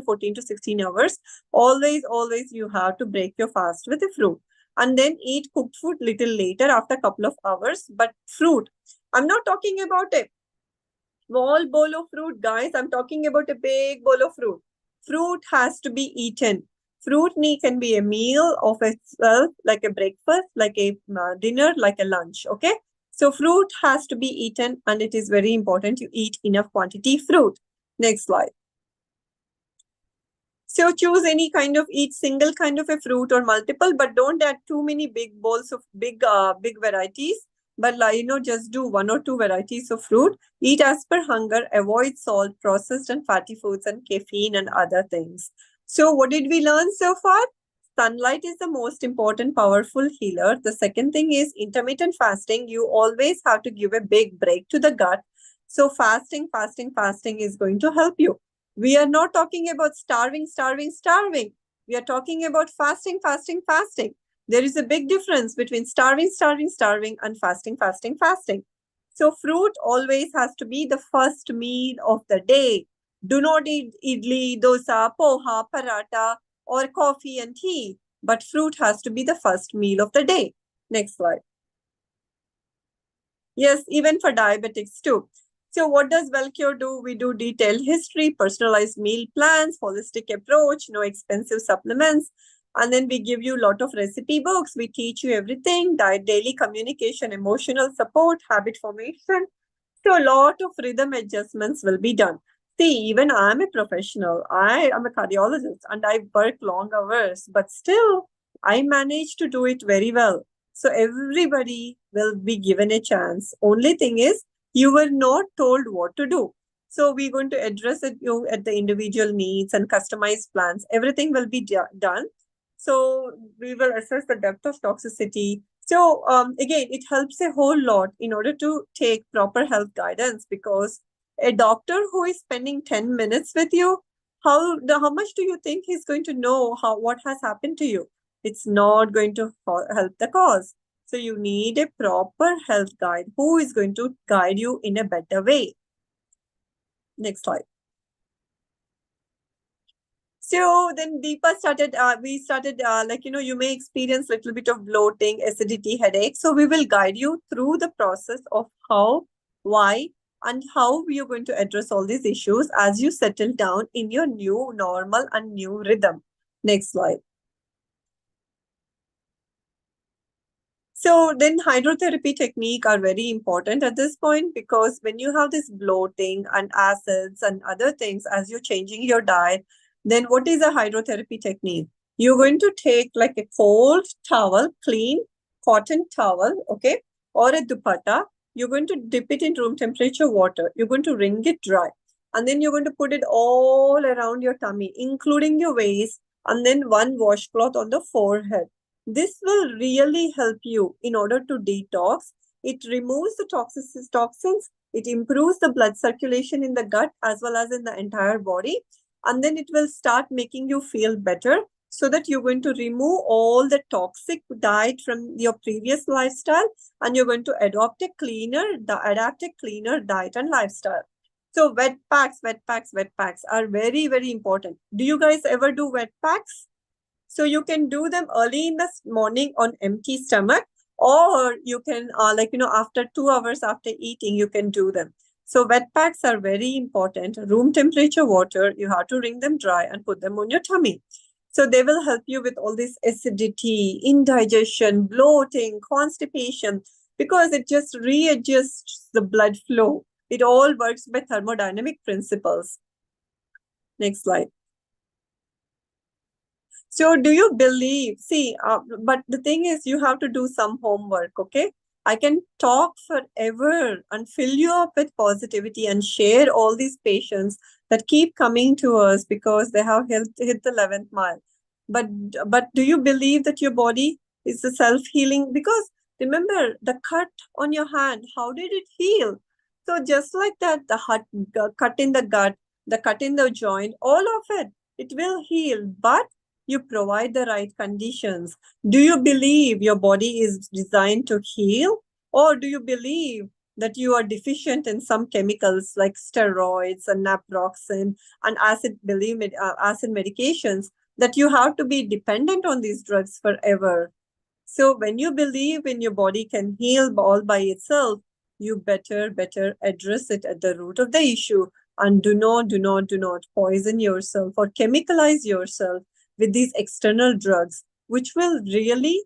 14 to 16 hours. Always you have to break your fast with a fruit. And then eat cooked food little later after a couple of hours. But fruit, I'm not talking about a small bowl of fruit, guys. I'm talking about a big bowl of fruit. Fruit has to be eaten. Fruit can be a meal of itself, like a breakfast, like a dinner, like a lunch. Okay. So fruit has to be eaten, and it is very important to eat enough quantity fruit. Next slide. So choose any kind of, eat single kind of a fruit or multiple, but don't add too many big bowls of big varieties. But just do one or two varieties of fruit. Eat as per hunger. Avoid salt, processed and fatty foods, and caffeine and other things. So what did we learn so far? Sunlight is the most important, powerful healer. The second thing is intermittent fasting. You always have to give a big break to the gut. So fasting is going to help you. We are not talking about starving. We are talking about fasting. There is a big difference between starving, and fasting. So fruit always has to be the first meal of the day. Do not eat idli, dosa, poha, paratha, or coffee and tea. But fruit has to be the first meal of the day. Next slide. Yes, even for diabetics too. So what does WellCure do? We do detailed history, personalized meal plans, holistic approach, no expensive supplements. And then we give you a lot of recipe books. We teach you everything, diet, daily communication, emotional support, habit formation. So a lot of rhythm adjustments will be done. See, even I'm a professional. I am a cardiologist and I work long hours, but still I manage to do it very well. So everybody will be given a chance. Only thing is, you were not told what to do. So we're going to address it at the individual needs and customized plans. Everything will be done. So we will assess the depth of toxicity. So again, it helps a whole lot in order to take proper health guidance, because a doctor who is spending 10 minutes with you, how much do you think he's going to know what has happened to you? It's not going to help the cause. So you need a proper health guide who is going to guide you in a better way. Next slide. So then Deepa started, you may experience a little bit of bloating, acidity, headache. So we will guide you through the process of how, why, and how you're going to address all these issues as you settle down in your new normal and new rhythm. Next slide. So then hydrotherapy technique are very important at this point, because when you have this bloating and acids and other things as you're changing your diet, then what is a hydrotherapy technique? You're going to take like a cold towel, clean cotton towel, okay, or a dupatta. You're going to dip it in room temperature water. You're going to wring it dry. And then you're going to put it all around your tummy, including your waist, and then one washcloth on the forehead. This will really help you in order to detox. It removes the toxins. It improves the blood circulation in the gut as well as in the entire body. And then it will start making you feel better, so that you're going to remove all the toxic diet from your previous lifestyle, and you're going to adapt a cleaner diet and lifestyle. So wet packs are very, very important. Do you guys ever do wet packs? So you can do them early in the morning on empty stomach, or you can, after 2 hours after eating, you can do them. So wet packs are very important. Room temperature water, you have to wring them dry and put them on your tummy. So they will help you with all this acidity, indigestion, bloating, constipation, because it just readjusts the blood flow. It all works by thermodynamic principles. Next slide. So do you believe, but the thing is, you have to do some homework, okay? I can talk forever and fill you up with positivity and share all these patients that keep coming to us because they have hit the 11th mile. But do you believe that your body is the self-healing? Because remember, the cut on your hand, how did it heal? So just like that, the cut in the gut, the cut in the joint, all of it will heal. But you provide the right conditions. Do you believe your body is designed to heal? Or do you believe that you are deficient in some chemicals like steroids and naproxen and acid medications, that you have to be dependent on these drugs forever? So when you believe in your body can heal all by itself, you better address it at the root of the issue, and do not poison yourself or chemicalize yourself with these external drugs, which will really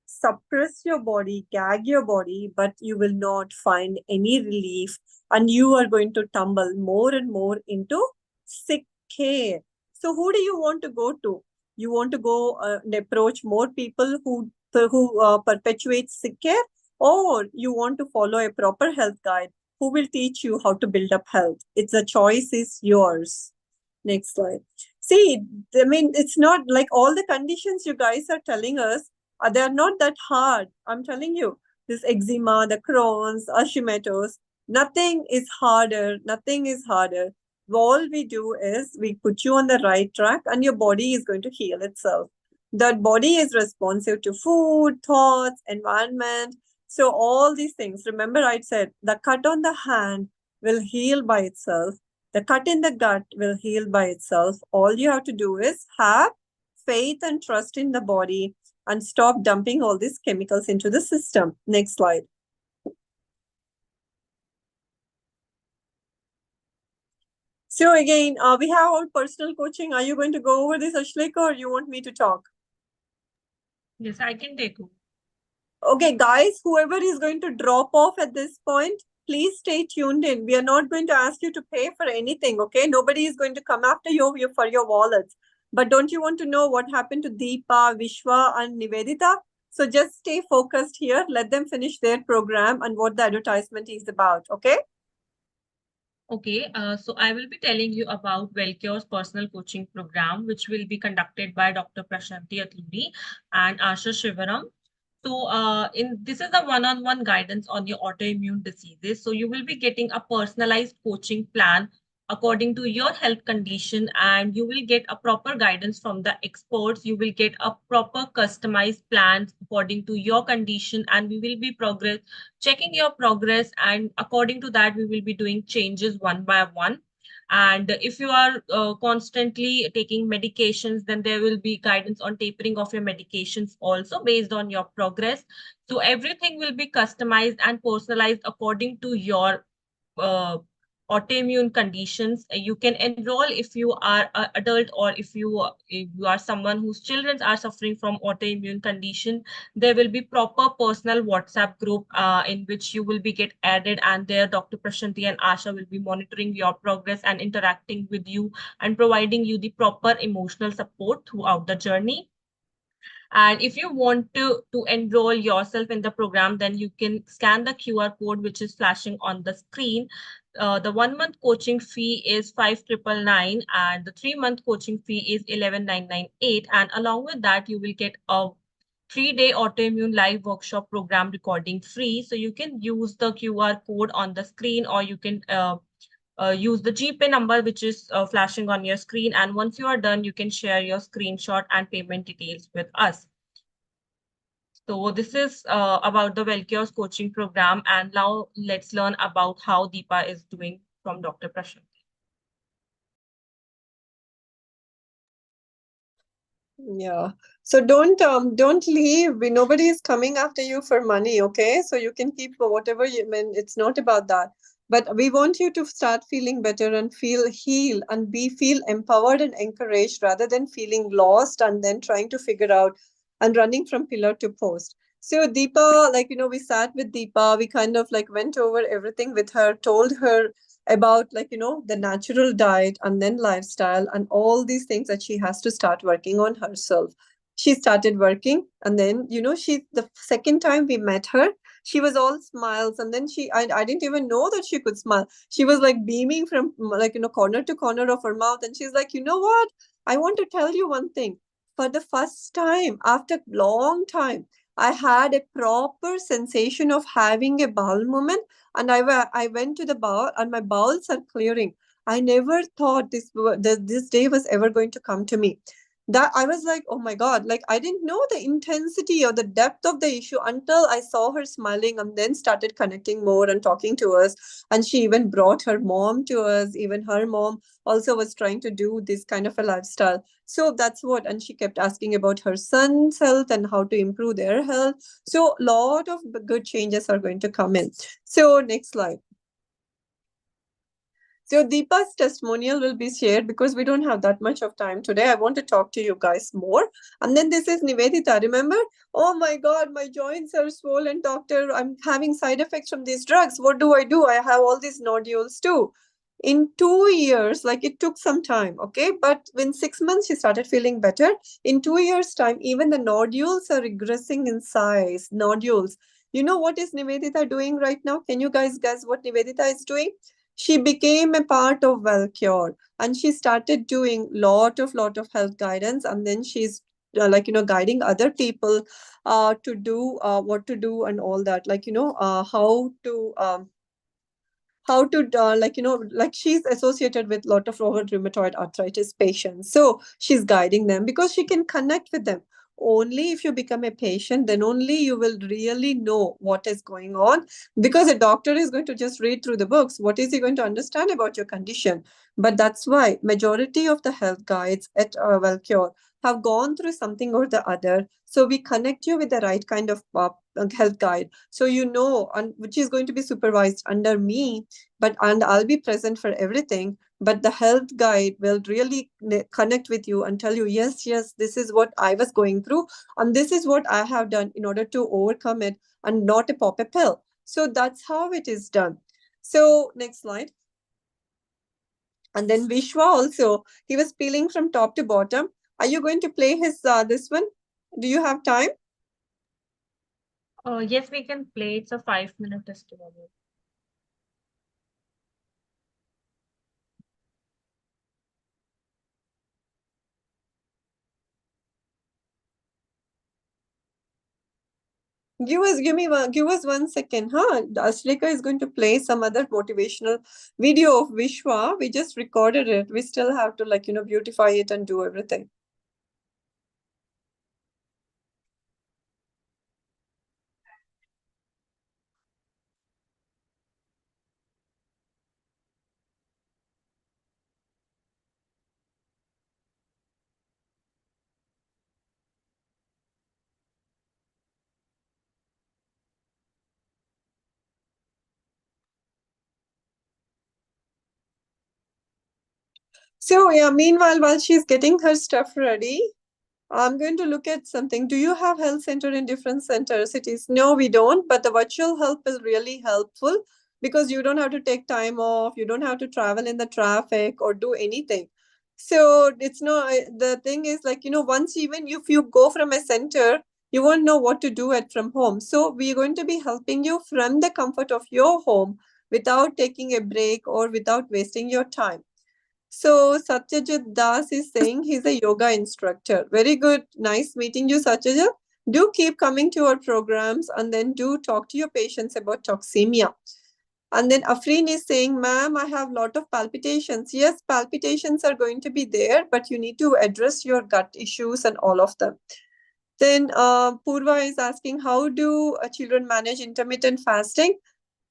suppress your body, gag your body, but you will not find any relief, and you are going to tumble more and more into sick care. So who do you want to go to? You want to go and approach more people who perpetuate sick care, or you want to follow a proper health guide who will teach you how to build up health? It's the choice is yours. Next slide. See, I mean, it's not like all the conditions you guys are telling us, they are not that hard. I'm telling you, this eczema, the Crohn's, Hashimoto's, nothing is harder. Nothing is harder. All we do is we put you on the right track and your body is going to heal itself. That body is responsive to food, thoughts, environment. So all these things, remember I said the cut on the hand will heal by itself. The cut in the gut will heal by itself. All you have to do is have faith and trust in the body and stop dumping all these chemicals into the system. Next slide. So again, we have our personal coaching. Are you going to go over this, Ashlika, or you want me to talk? Yes, I can take over. Okay, guys, whoever is going to drop off at this point, please stay tuned in. We are not going to ask you to pay for anything, okay? Nobody is going to come after you for your wallets. But don't you want to know what happened to Deepa, Vishwa, and Nivedita? So just stay focused here. Let them finish their program and what the advertisement is about, okay? Okay, so I will be telling you about WellCure's personal coaching program, which will be conducted by Dr. Prashanthi Atluri and Asha Shivaram. So in this is a one-on-one guidance on your autoimmune diseases. So you will be getting a personalized coaching plan according to your health condition, and you will get a proper guidance from the experts. You will get a proper customized plans according to your condition, and we will be checking your progress, and according to that we will be doing changes one by one. And if you are constantly taking medications, then there will be guidance on tapering of your medications also based on your progress. So everything will be customized and personalized according to your autoimmune conditions. You can enroll if you are an adult, or if you are someone whose children are suffering from autoimmune condition. There will be proper personal WhatsApp group in which you will be get added, and there Dr. Prashanthi and Asha will be monitoring your progress and interacting with you and providing you the proper emotional support throughout the journey. And if you want to enroll yourself in the program, then you can scan the QR code which is flashing on the screen. The 1 month coaching fee is 5,999, and the 3 month coaching fee is 11,998. And along with that, you will get a 3-day autoimmune live workshop program recording free. So you can use the QR code on the screen, or you can use the GPay number which is flashing on your screen. And once you are done, you can share your screenshot and payment details with us. So this is about the WellCure's coaching program. And now let's learn about how Deepa is doing from Dr. Prashanthi. Yeah. So don't leave. Nobody is coming after you for money, okay? So you can keep whatever you I mean. It's not about that. But we want you to start feeling better and feel healed and feel empowered and encouraged, rather than feeling lost and then trying to figure out and running from pillar to post. So Deepa, like, we sat with Deepa, we kind of like went over everything with her, told her about, like, the natural diet and then lifestyle and all these things that she has to start working on herself. She started working, and then, the second time we met her, She was all smiles, and then I didn't even know that she could smile. She was like beaming from like, corner to corner of her mouth, and she's like, you know what? I want to tell you one thing. For the first time after long time, I had a proper sensation of having a bowel movement, and I went to the bowel, and my bowels are clearing. I never thought this day was ever going to come to me. That I was like, oh my God, like I didn't know the intensity or the depth of the issue until I saw her smiling and then started connecting more and talking to us. And she even brought her mom to us. Even her mom also was trying to do this kind of a lifestyle. So that's what, and she kept asking about her son's health and how to improve their health. So a lot of good changes are going to come in. So next slide. So Deepa's testimonial will be shared because we don't have that much of time today. I want to talk to you guys more. And then this is Nivedita. Remember? Oh my God, my joints are swollen, doctor. I'm having side effects from these drugs. What do? I have all these nodules too. In 2 years, like it took some time, okay? But in 6 months, she started feeling better. In 2 years' time, even the nodules are regressing in size. Nodules. You know what is Nivedita doing right now? Can you guys guess what Nivedita is doing? She became a part of WellCure, and she started doing lot of health guidance, and then she's guiding other people to do what to do and all that, how to like she's associated with a lot of rheumatoid arthritis patients, so she's guiding them because she can connect with them. Only if you become a patient, then only you will really know what is going on, because a doctor is going to just read through the books. What is he going to understand about your condition? But that's why majority of the health guides at WellCure have gone through something or the other, so we connect you with the right kind of health guide, so and which is going to be supervised under me, and I'll be present for everything. But the health guide will really connect with you and tell you, yes, this is what I was going through, and this is what I have done in order to overcome it, and not a pop a pill. So that's how it is done. So next slide. And then Vishwa also, he was peeling from top to bottom. Are you going to play his this one? Do you have time? Yes, we can play. It's a 5-minute testimonial. Give us 1 second, huh? Ashlika is going to play some other motivational video of Vishwa. We just recorded it. We still have to beautify it and do everything. So yeah, meanwhile, while she's getting her stuff ready, I'm going to look at something. Do you have health center in different cities? No, we don't. But the virtual help is really helpful because you don't have to take time off. You don't have to travel in the traffic or do anything. So it's no, the thing is once even if you go from a center, you won't know what to do at from home. So we're going to be helping you from the comfort of your home without taking a break or without wasting your time. So Satyajit Das is saying he's a yoga instructor. Very good. Nice meeting you, Satyajit. Do keep coming to our programs, and then do talk to your patients about toxemia. And then Afreen is saying, ma'am, I have a lot of palpitations. Yes, palpitations are going to be there, but you need to address your gut issues and all of them. Then Purva is asking, how do children manage intermittent fasting?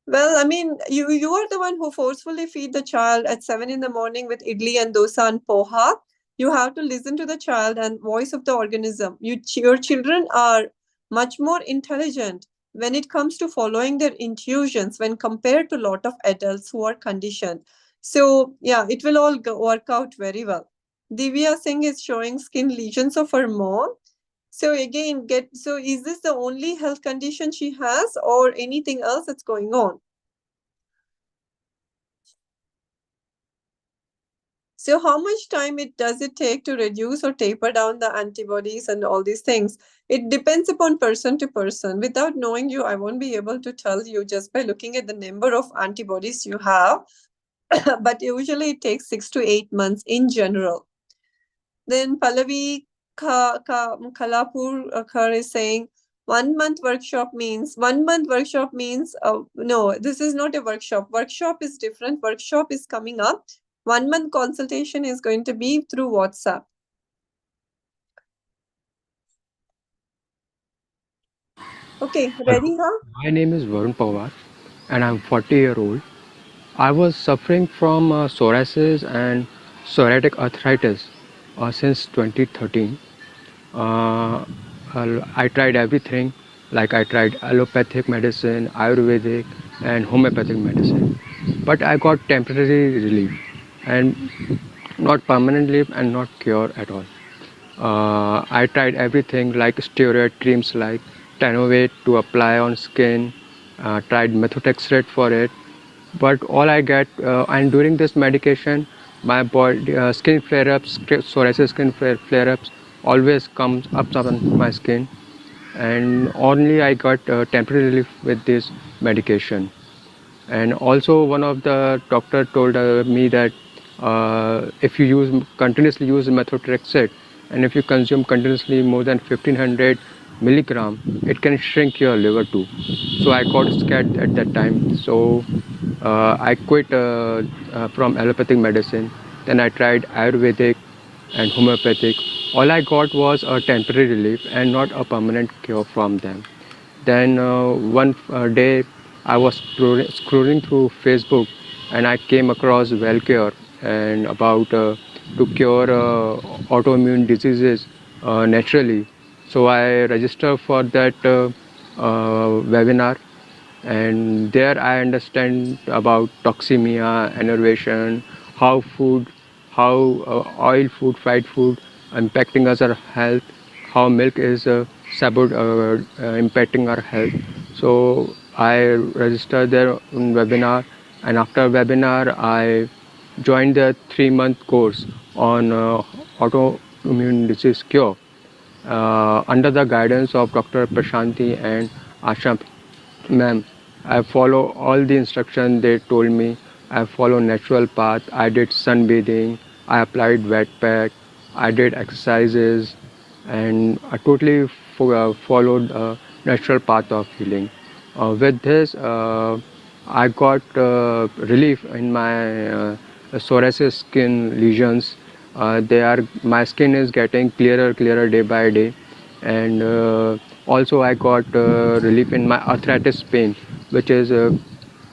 Well, I mean, you are the one who forcefully feed the child at 7 in the morning with idli and dosa and poha. You have to listen to the child and voice of the organism. Your children are much more intelligent when it comes to following their intuitions when compared to a lot of adults who are conditioned. So yeah, it will all work out very well. Divya Singh is showing skin lesions of her mom. So again, so is this the only health condition she has or anything else that's going on? So how much time it does it take to reduce or taper down the antibodies and all these things? It depends upon person to person. Without knowing you, I won't be able to tell you just by looking at the number of antibodies you have. But usually it takes 6 to 8 months in general. Then Pallavi Kalapur is saying 1 month workshop means 1 month workshop means no, this is not a workshop. Workshop is different. Workshop is coming up. 1 month consultation is going to be through WhatsApp. Okay, ready, huh? My name is Varun Pawar and I'm 40-year-old. I was suffering from psoriasis and psoriatic arthritis since 2013. Uh, I tried everything, like I tried allopathic medicine, Ayurvedic, and homeopathic medicine. But I got temporary relief and not permanent relief and not cure at all. I tried everything like steroid creams like Tanovate to apply on skin, tried methotrexate for it, but all I get, and during this medication, my body skin flare-ups, psoriasis skin flare-ups always comes up on my skin, and only I got temporary relief with this medication. And also one of the doctor told me that if you continuously use methotrexate and if you consume continuously more than 1500 milligram, it can shrink your liver too. So I got scared at that time, so I quit from allopathic medicine. Then I tried ayurvedic and homeopathic. All I got was a temporary relief and not a permanent cure from them. Then one day I was scrolling through Facebook and I came across WellCure and about to cure autoimmune diseases naturally. So I registered for that webinar, and there I understand about toxemia, enervation, how food, how oil food, fried food impacting us our health, how milk is impacting our health. So I registered there on webinar, and after webinar I joined the 3 month course on autoimmune disease cure under the guidance of Dr. Prashanthi and Asha ma'am. I follow all the instructions they told me. I follow natural path. I did sunbathing. I applied wet pack. I did exercises, and I totally followed a natural path of healing. With this, I got relief in my psoriasis skin lesions. They are my skin is getting clearer day by day, and also I got relief in my arthritis pain, which is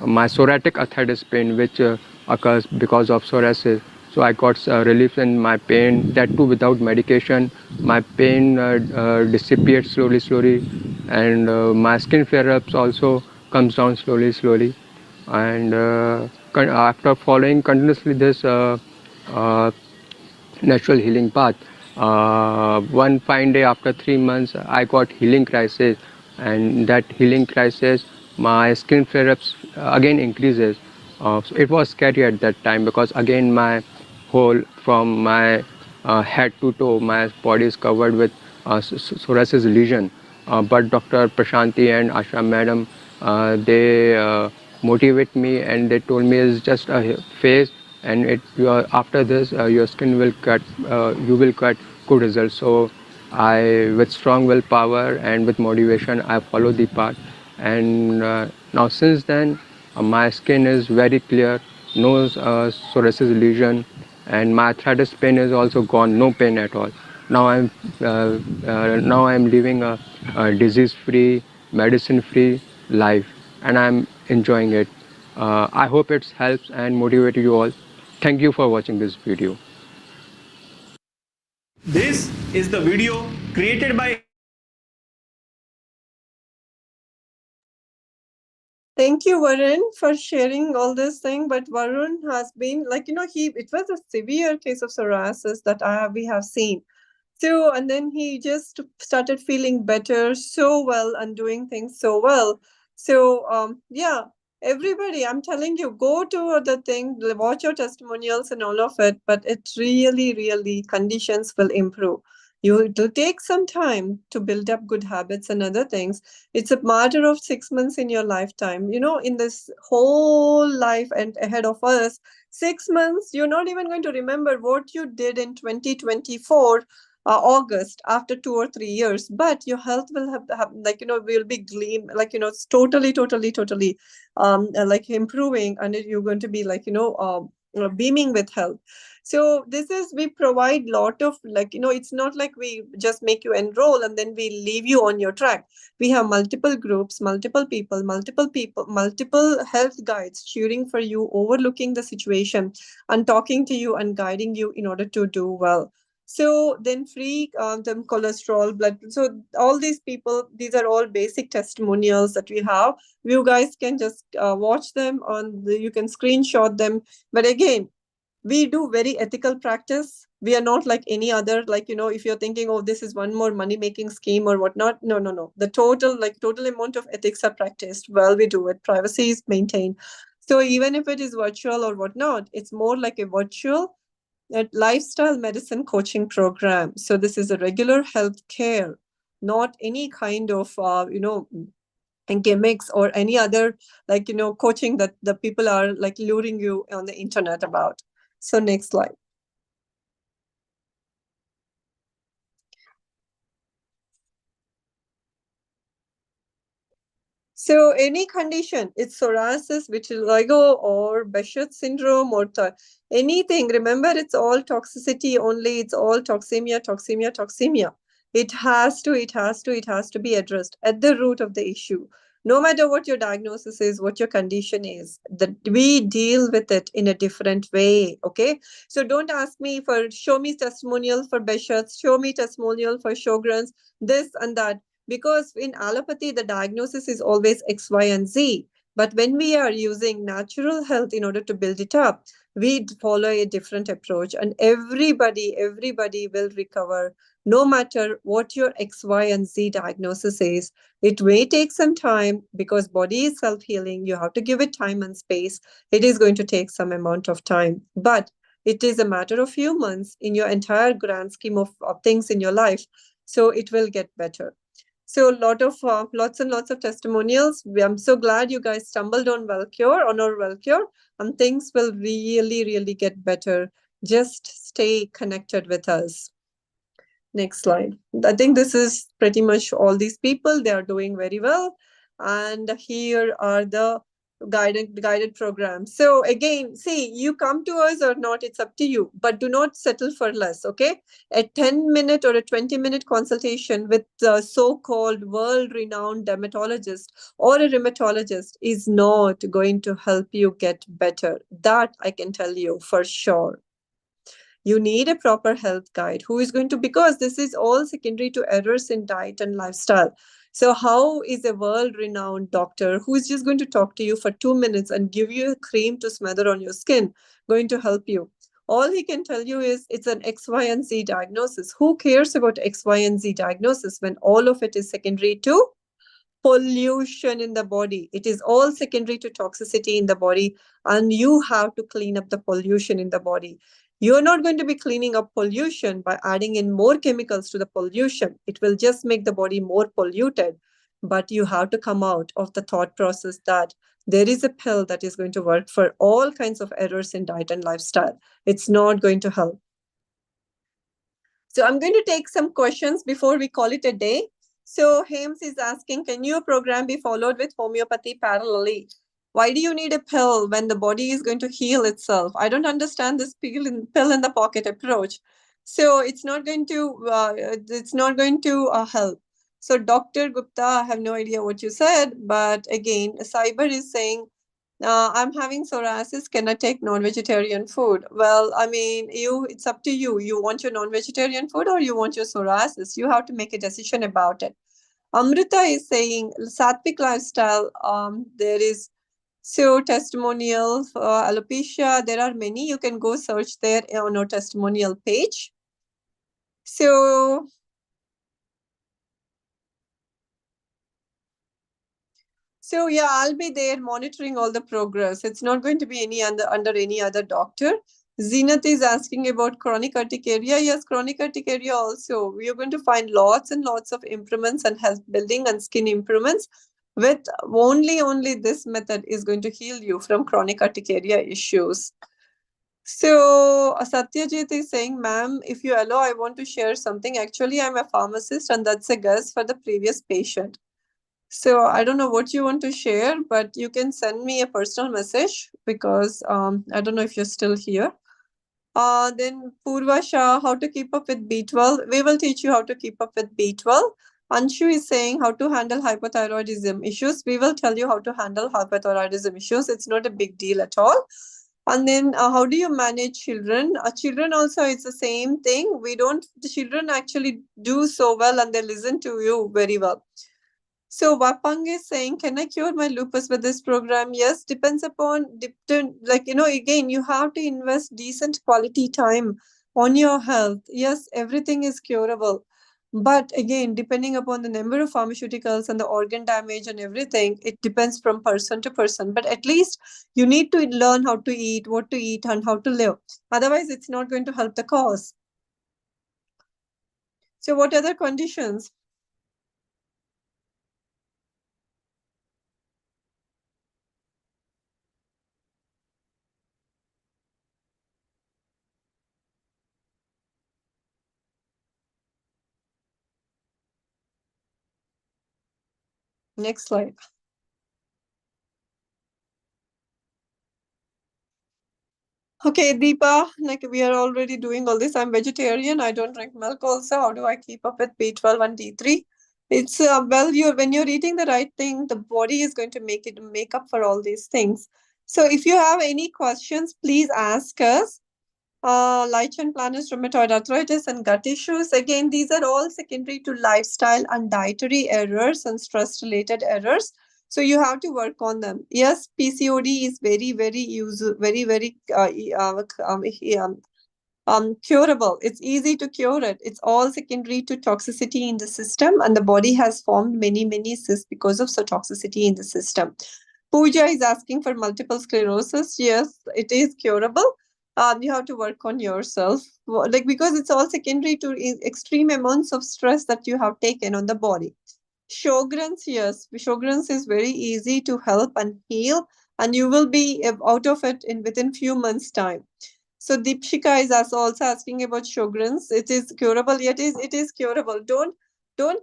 my psoriatic arthritis pain, which occurs because of psoriasis. So I got relief in my pain, that too without medication. My pain disappeared slowly, and my skin flare-ups also comes down slowly. And after following continuously this uh, natural healing path. One fine day after 3 months, I got healing crisis, and that healing crisis, my skin flare-ups again increases. So it was scary at that time because again my whole from my head to toe, my body is covered with psoriasis lesion. But Dr. Prashanthi and Asha madam, they motivate me and they told me it's just a phase, and after this your skin will cut, you will cut good results. So I, with strong willpower and with motivation, I follow the path, and now since then my skin is very clear, no psoriasis lesion, and my arthritis pain is also gone, no pain at all. Now I'm living a disease-free, medicine-free life, and I'm enjoying it. I hope it helps and motivate you all. Thank you for watching this video. This is the video created by Thank you, Varun, for sharing all this thing. But Varun has been like, it was a severe case of psoriasis that we have seen. So, and then he just started feeling better so well and doing things so well. So, yeah, Everybody, I'm telling you, go to the thing, watch your testimonials and all of it, but it really, conditions will improve. It will take some time to build up good habits and other things. It's a matter of 6 months in your lifetime. In this whole life and ahead of us, 6 months, you're not even going to remember what you did in 2024 August after 2 or 3 years, but your health will have will be gleam, it's totally like improving, and you're going to be beaming with health. So this is, we provide lot of it's not like we just make you enroll and then we leave you on your track. We have multiple groups, multiple people, multiple health guides cheering for you, overlooking the situation and talking to you and guiding you in order to do well. So then free them cholesterol, blood. So all these people, these are all basic testimonials that we have. You guys can just watch them you can screenshot them. But again, we do very ethical practice. We are not like any other, if you're thinking, oh, this is one more money making scheme or whatnot. No. The total amount of ethics are practiced. Well, we do it. Privacy is maintained. So even if it is virtual or whatnot, it's more like a virtual lifestyle medicine coaching program. So this is a regular health care, not any kind of, and gimmicks or any other coaching that the people are luring you on the internet about. So next slide. So any condition, it's psoriasis, vitiligo, or Behçet syndrome, or anything. Remember, it's all toxicity only. It's all toxemia. It has to be addressed at the root of the issue. No matter what your diagnosis is, what your condition is, that we deal with it in a different way. Okay. So don't ask me show me testimonial for Behçet, show me testimonial for Sjogren's, this and that. Because in allopathy, the diagnosis is always X, Y, and Z. But when we are using natural health in order to build it up, we follow a different approach, and everybody will recover, no matter what your X, Y, and Z diagnosis is. It may take some time because body is self-healing. You have to give it time and space. It is going to take some amount of time, but it is a matter of few months in your entire grand scheme of things in your life. So it will get better. So lots and lots of testimonials. I'm so glad you guys stumbled on our WellCure, and things will really get better. Just stay connected with us. Next slide. I think this is pretty much all these people. They are doing very well. And here are the guided programs. So again, see, you come to us or not, it's up to you, but do not settle for less. Okay. A 10-minute or a 20-minute consultation with the so-called world-renowned dermatologist or a rheumatologist is not going to help you get better. That I can tell you for sure. You need a proper health guide who is going to, because this is all secondary to errors in diet and lifestyle. So how is a world-renowned doctor who is just going to talk to you for 2 minutes and give you a cream to smother on your skin going to help you? All he can tell you is it's an X, Y, and Z diagnosis. Who cares about X, Y, and Z diagnosis when all of it is secondary to pollution in the body? It is all secondary to toxicity in the body, and you have to clean up the pollution in the body. You're not going to be cleaning up pollution by adding in more chemicals to the pollution. It will just make the body more polluted. But you have to come out of the thought process that there is a pill that is going to work for all kinds of errors in diet and lifestyle. It's not going to help. So I'm going to take some questions before we call it a day. So Hames is asking, can your program be followed with homeopathy parallelly? Why do you need a pill when the body is going to heal itself? I don't understand this pill in the pocket approach. So it's not going to help. So Dr. Gupta, I have no idea what you said, but again, Cyber is saying, I'm having psoriasis. Can I take non-vegetarian food? Well, I mean, it's up to you. You want your non-vegetarian food or you want your psoriasis? You have to make a decision about it. Amrita is saying sattvic lifestyle. There is testimonial for alopecia. There are many. You can go search there on our testimonial page. So yeah, I'll be there monitoring all the progress. It's not going to be any under any other doctor. Zenith is asking about chronic urticaria. Yes, chronic urticaria also. We are going to find lots and lots of improvements and health building and skin improvements. With only this method is going to heal you from chronic urticaria issues. So Satyajit is saying, ma'am, if you allow, I want to share something. Actually, I'm a pharmacist and that's a guess for the previous patient. So I don't know what you want to share, but you can send me a personal message because I don't know if you're still here. Then Purva Shah, how to keep up with B12. We will teach you how to keep up with B12. Anshu is saying how to handle hypothyroidism issues. We will tell you how to handle hypothyroidism issues. It's not a big deal at all. And then how do you manage children? Children also, it's the same thing. The children actually do so well and they listen to you very well. So Wapang is saying, can I cure my lupus with this program? Yes, depends upon, again, you have to invest decent quality time on your health. Yes, everything is curable. But again, depending upon the number of pharmaceuticals and the organ damage and everything, it depends from person to person. But at least you need to learn how to eat, what to eat, and how to live. Otherwise, it's not going to help the cause. So what other conditions? Next slide. Okay, Deepa, like we are already doing all this. I'm vegetarian. I don't drink milk also. How do I keep up with B12 and D3? It's when you're eating the right thing, the body is going to make up for all these things. So if you have any questions, please ask us. Lichen planus, rheumatoid arthritis, and gut issues. Again, these are all secondary to lifestyle and dietary errors and stress-related errors. So you have to work on them. Yes, PCOD is curable. It's easy to cure it. It's all secondary to toxicity in the system, and the body has formed many cysts because of toxicity in the system. Pooja is asking for multiple sclerosis. Yes, it is curable. You have to work on yourself, because it's all secondary to extreme amounts of stress that you have taken on the body. Sjogren's, yes, Sjogren's is very easy to help and heal, and you will be out of it within few months' time. So Deepshika is also asking about Sjogren's. It is curable. Yet it is curable. Don't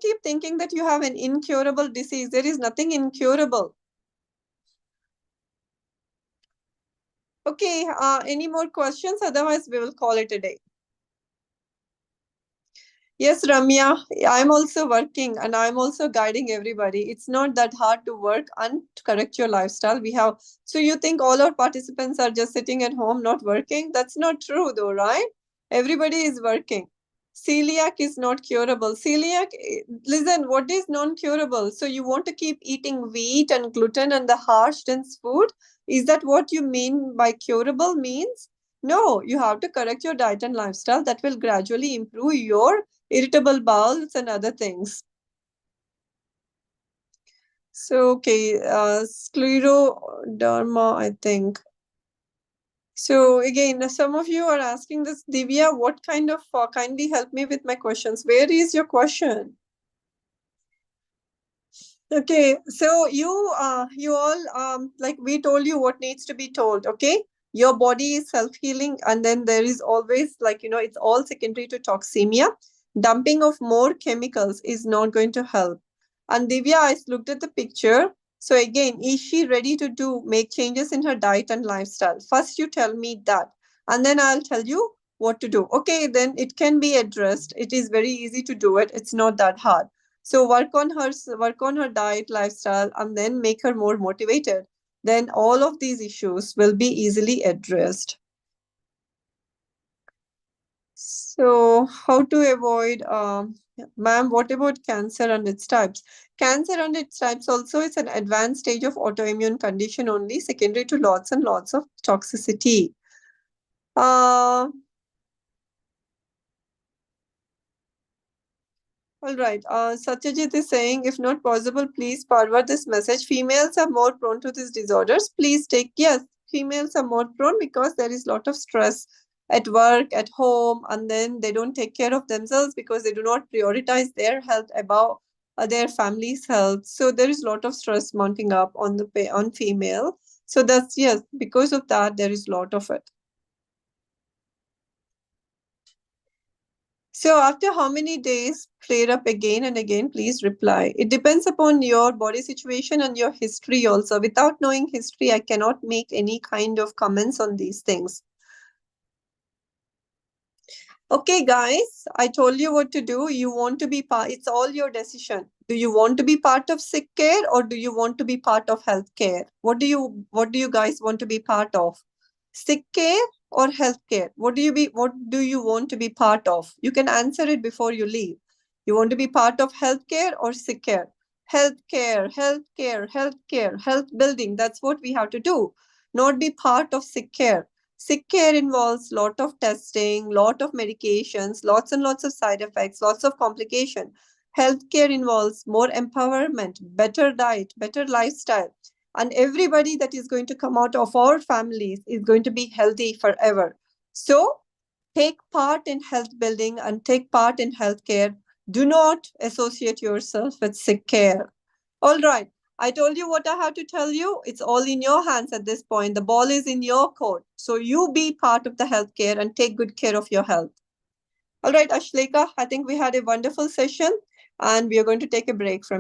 keep thinking that you have an incurable disease. There is nothing incurable. Okay, any more questions? Otherwise, we will call it a day. Yes, Ramya, I'm also working and I'm also guiding everybody. It's not that hard to work and to correct your lifestyle. So you think all our participants are just sitting at home not working? That's not true though, right? Everybody is working. Celiac is not curable. Listen, what is non-curable? So you want to keep eating wheat and gluten and the harsh, dense food? Is that what you mean by curable means? No, you have to correct your diet and lifestyle. That will gradually improve your irritable bowels and other things. So, okay, scleroderma, I think. So again, some of you are asking this, Divya, what kind of, kindly help me with my questions. Where is your question? Okay, so you all, like we told you what needs to be told, okay? Your body is self-healing, and then there is always, it's all secondary to toxemia. Dumping of more chemicals is not going to help. And Divya, I looked at the picture. So again, is she ready to make changes in her diet and lifestyle? First, you tell me that, and then I'll tell you what to do. Okay, then it can be addressed. It is very easy to do it. It's not that hard. So work on her diet, lifestyle, and then make her more motivated. Then all of these issues will be easily addressed. So how to avoid, ma'am, what about cancer and its types? Cancer and its types also is an advanced stage of autoimmune condition only, secondary to lots and lots of toxicity. All right. Satyajit is saying, if not possible, please forward this message. Females are more prone to these disorders. Please take, yes, females are more prone because there is a lot of stress at work, at home, and then they don't take care of themselves because they do not prioritize their health above their family's health. So there is a lot of stress mounting up on on female. So that's, yes, because of that, there is a lot of it. So after how many days flare up again and again, please reply. It depends upon your body situation and your history also. Without knowing history, I cannot make any kind of comments on these things. Okay, guys, I told you what to do. You want to be part, it's all your decision. Do you want to be part of sick care or do you want to be part of health care? What do you guys want to be part of? Sick care or healthcare? What do you want to be part of? You can answer it before you leave. You want to be part of healthcare or sick care? Healthcare, health building. That's what we have to do. Not be part of sick care. Sick care involves lot of testing, lot of medications, lots and lots of side effects, lots of complication. Healthcare involves more empowerment, better diet, better lifestyle, and everybody that is going to come out of our families is going to be healthy forever. So take part in health building and take part in healthcare. Do not associate yourself with sick care. All right. I told you what I have to tell you. It's all in your hands at this point. The ball is in your court. So you be part of the healthcare and take good care of your health. All right, Ashleka, I think we had a wonderful session and we are going to take a break from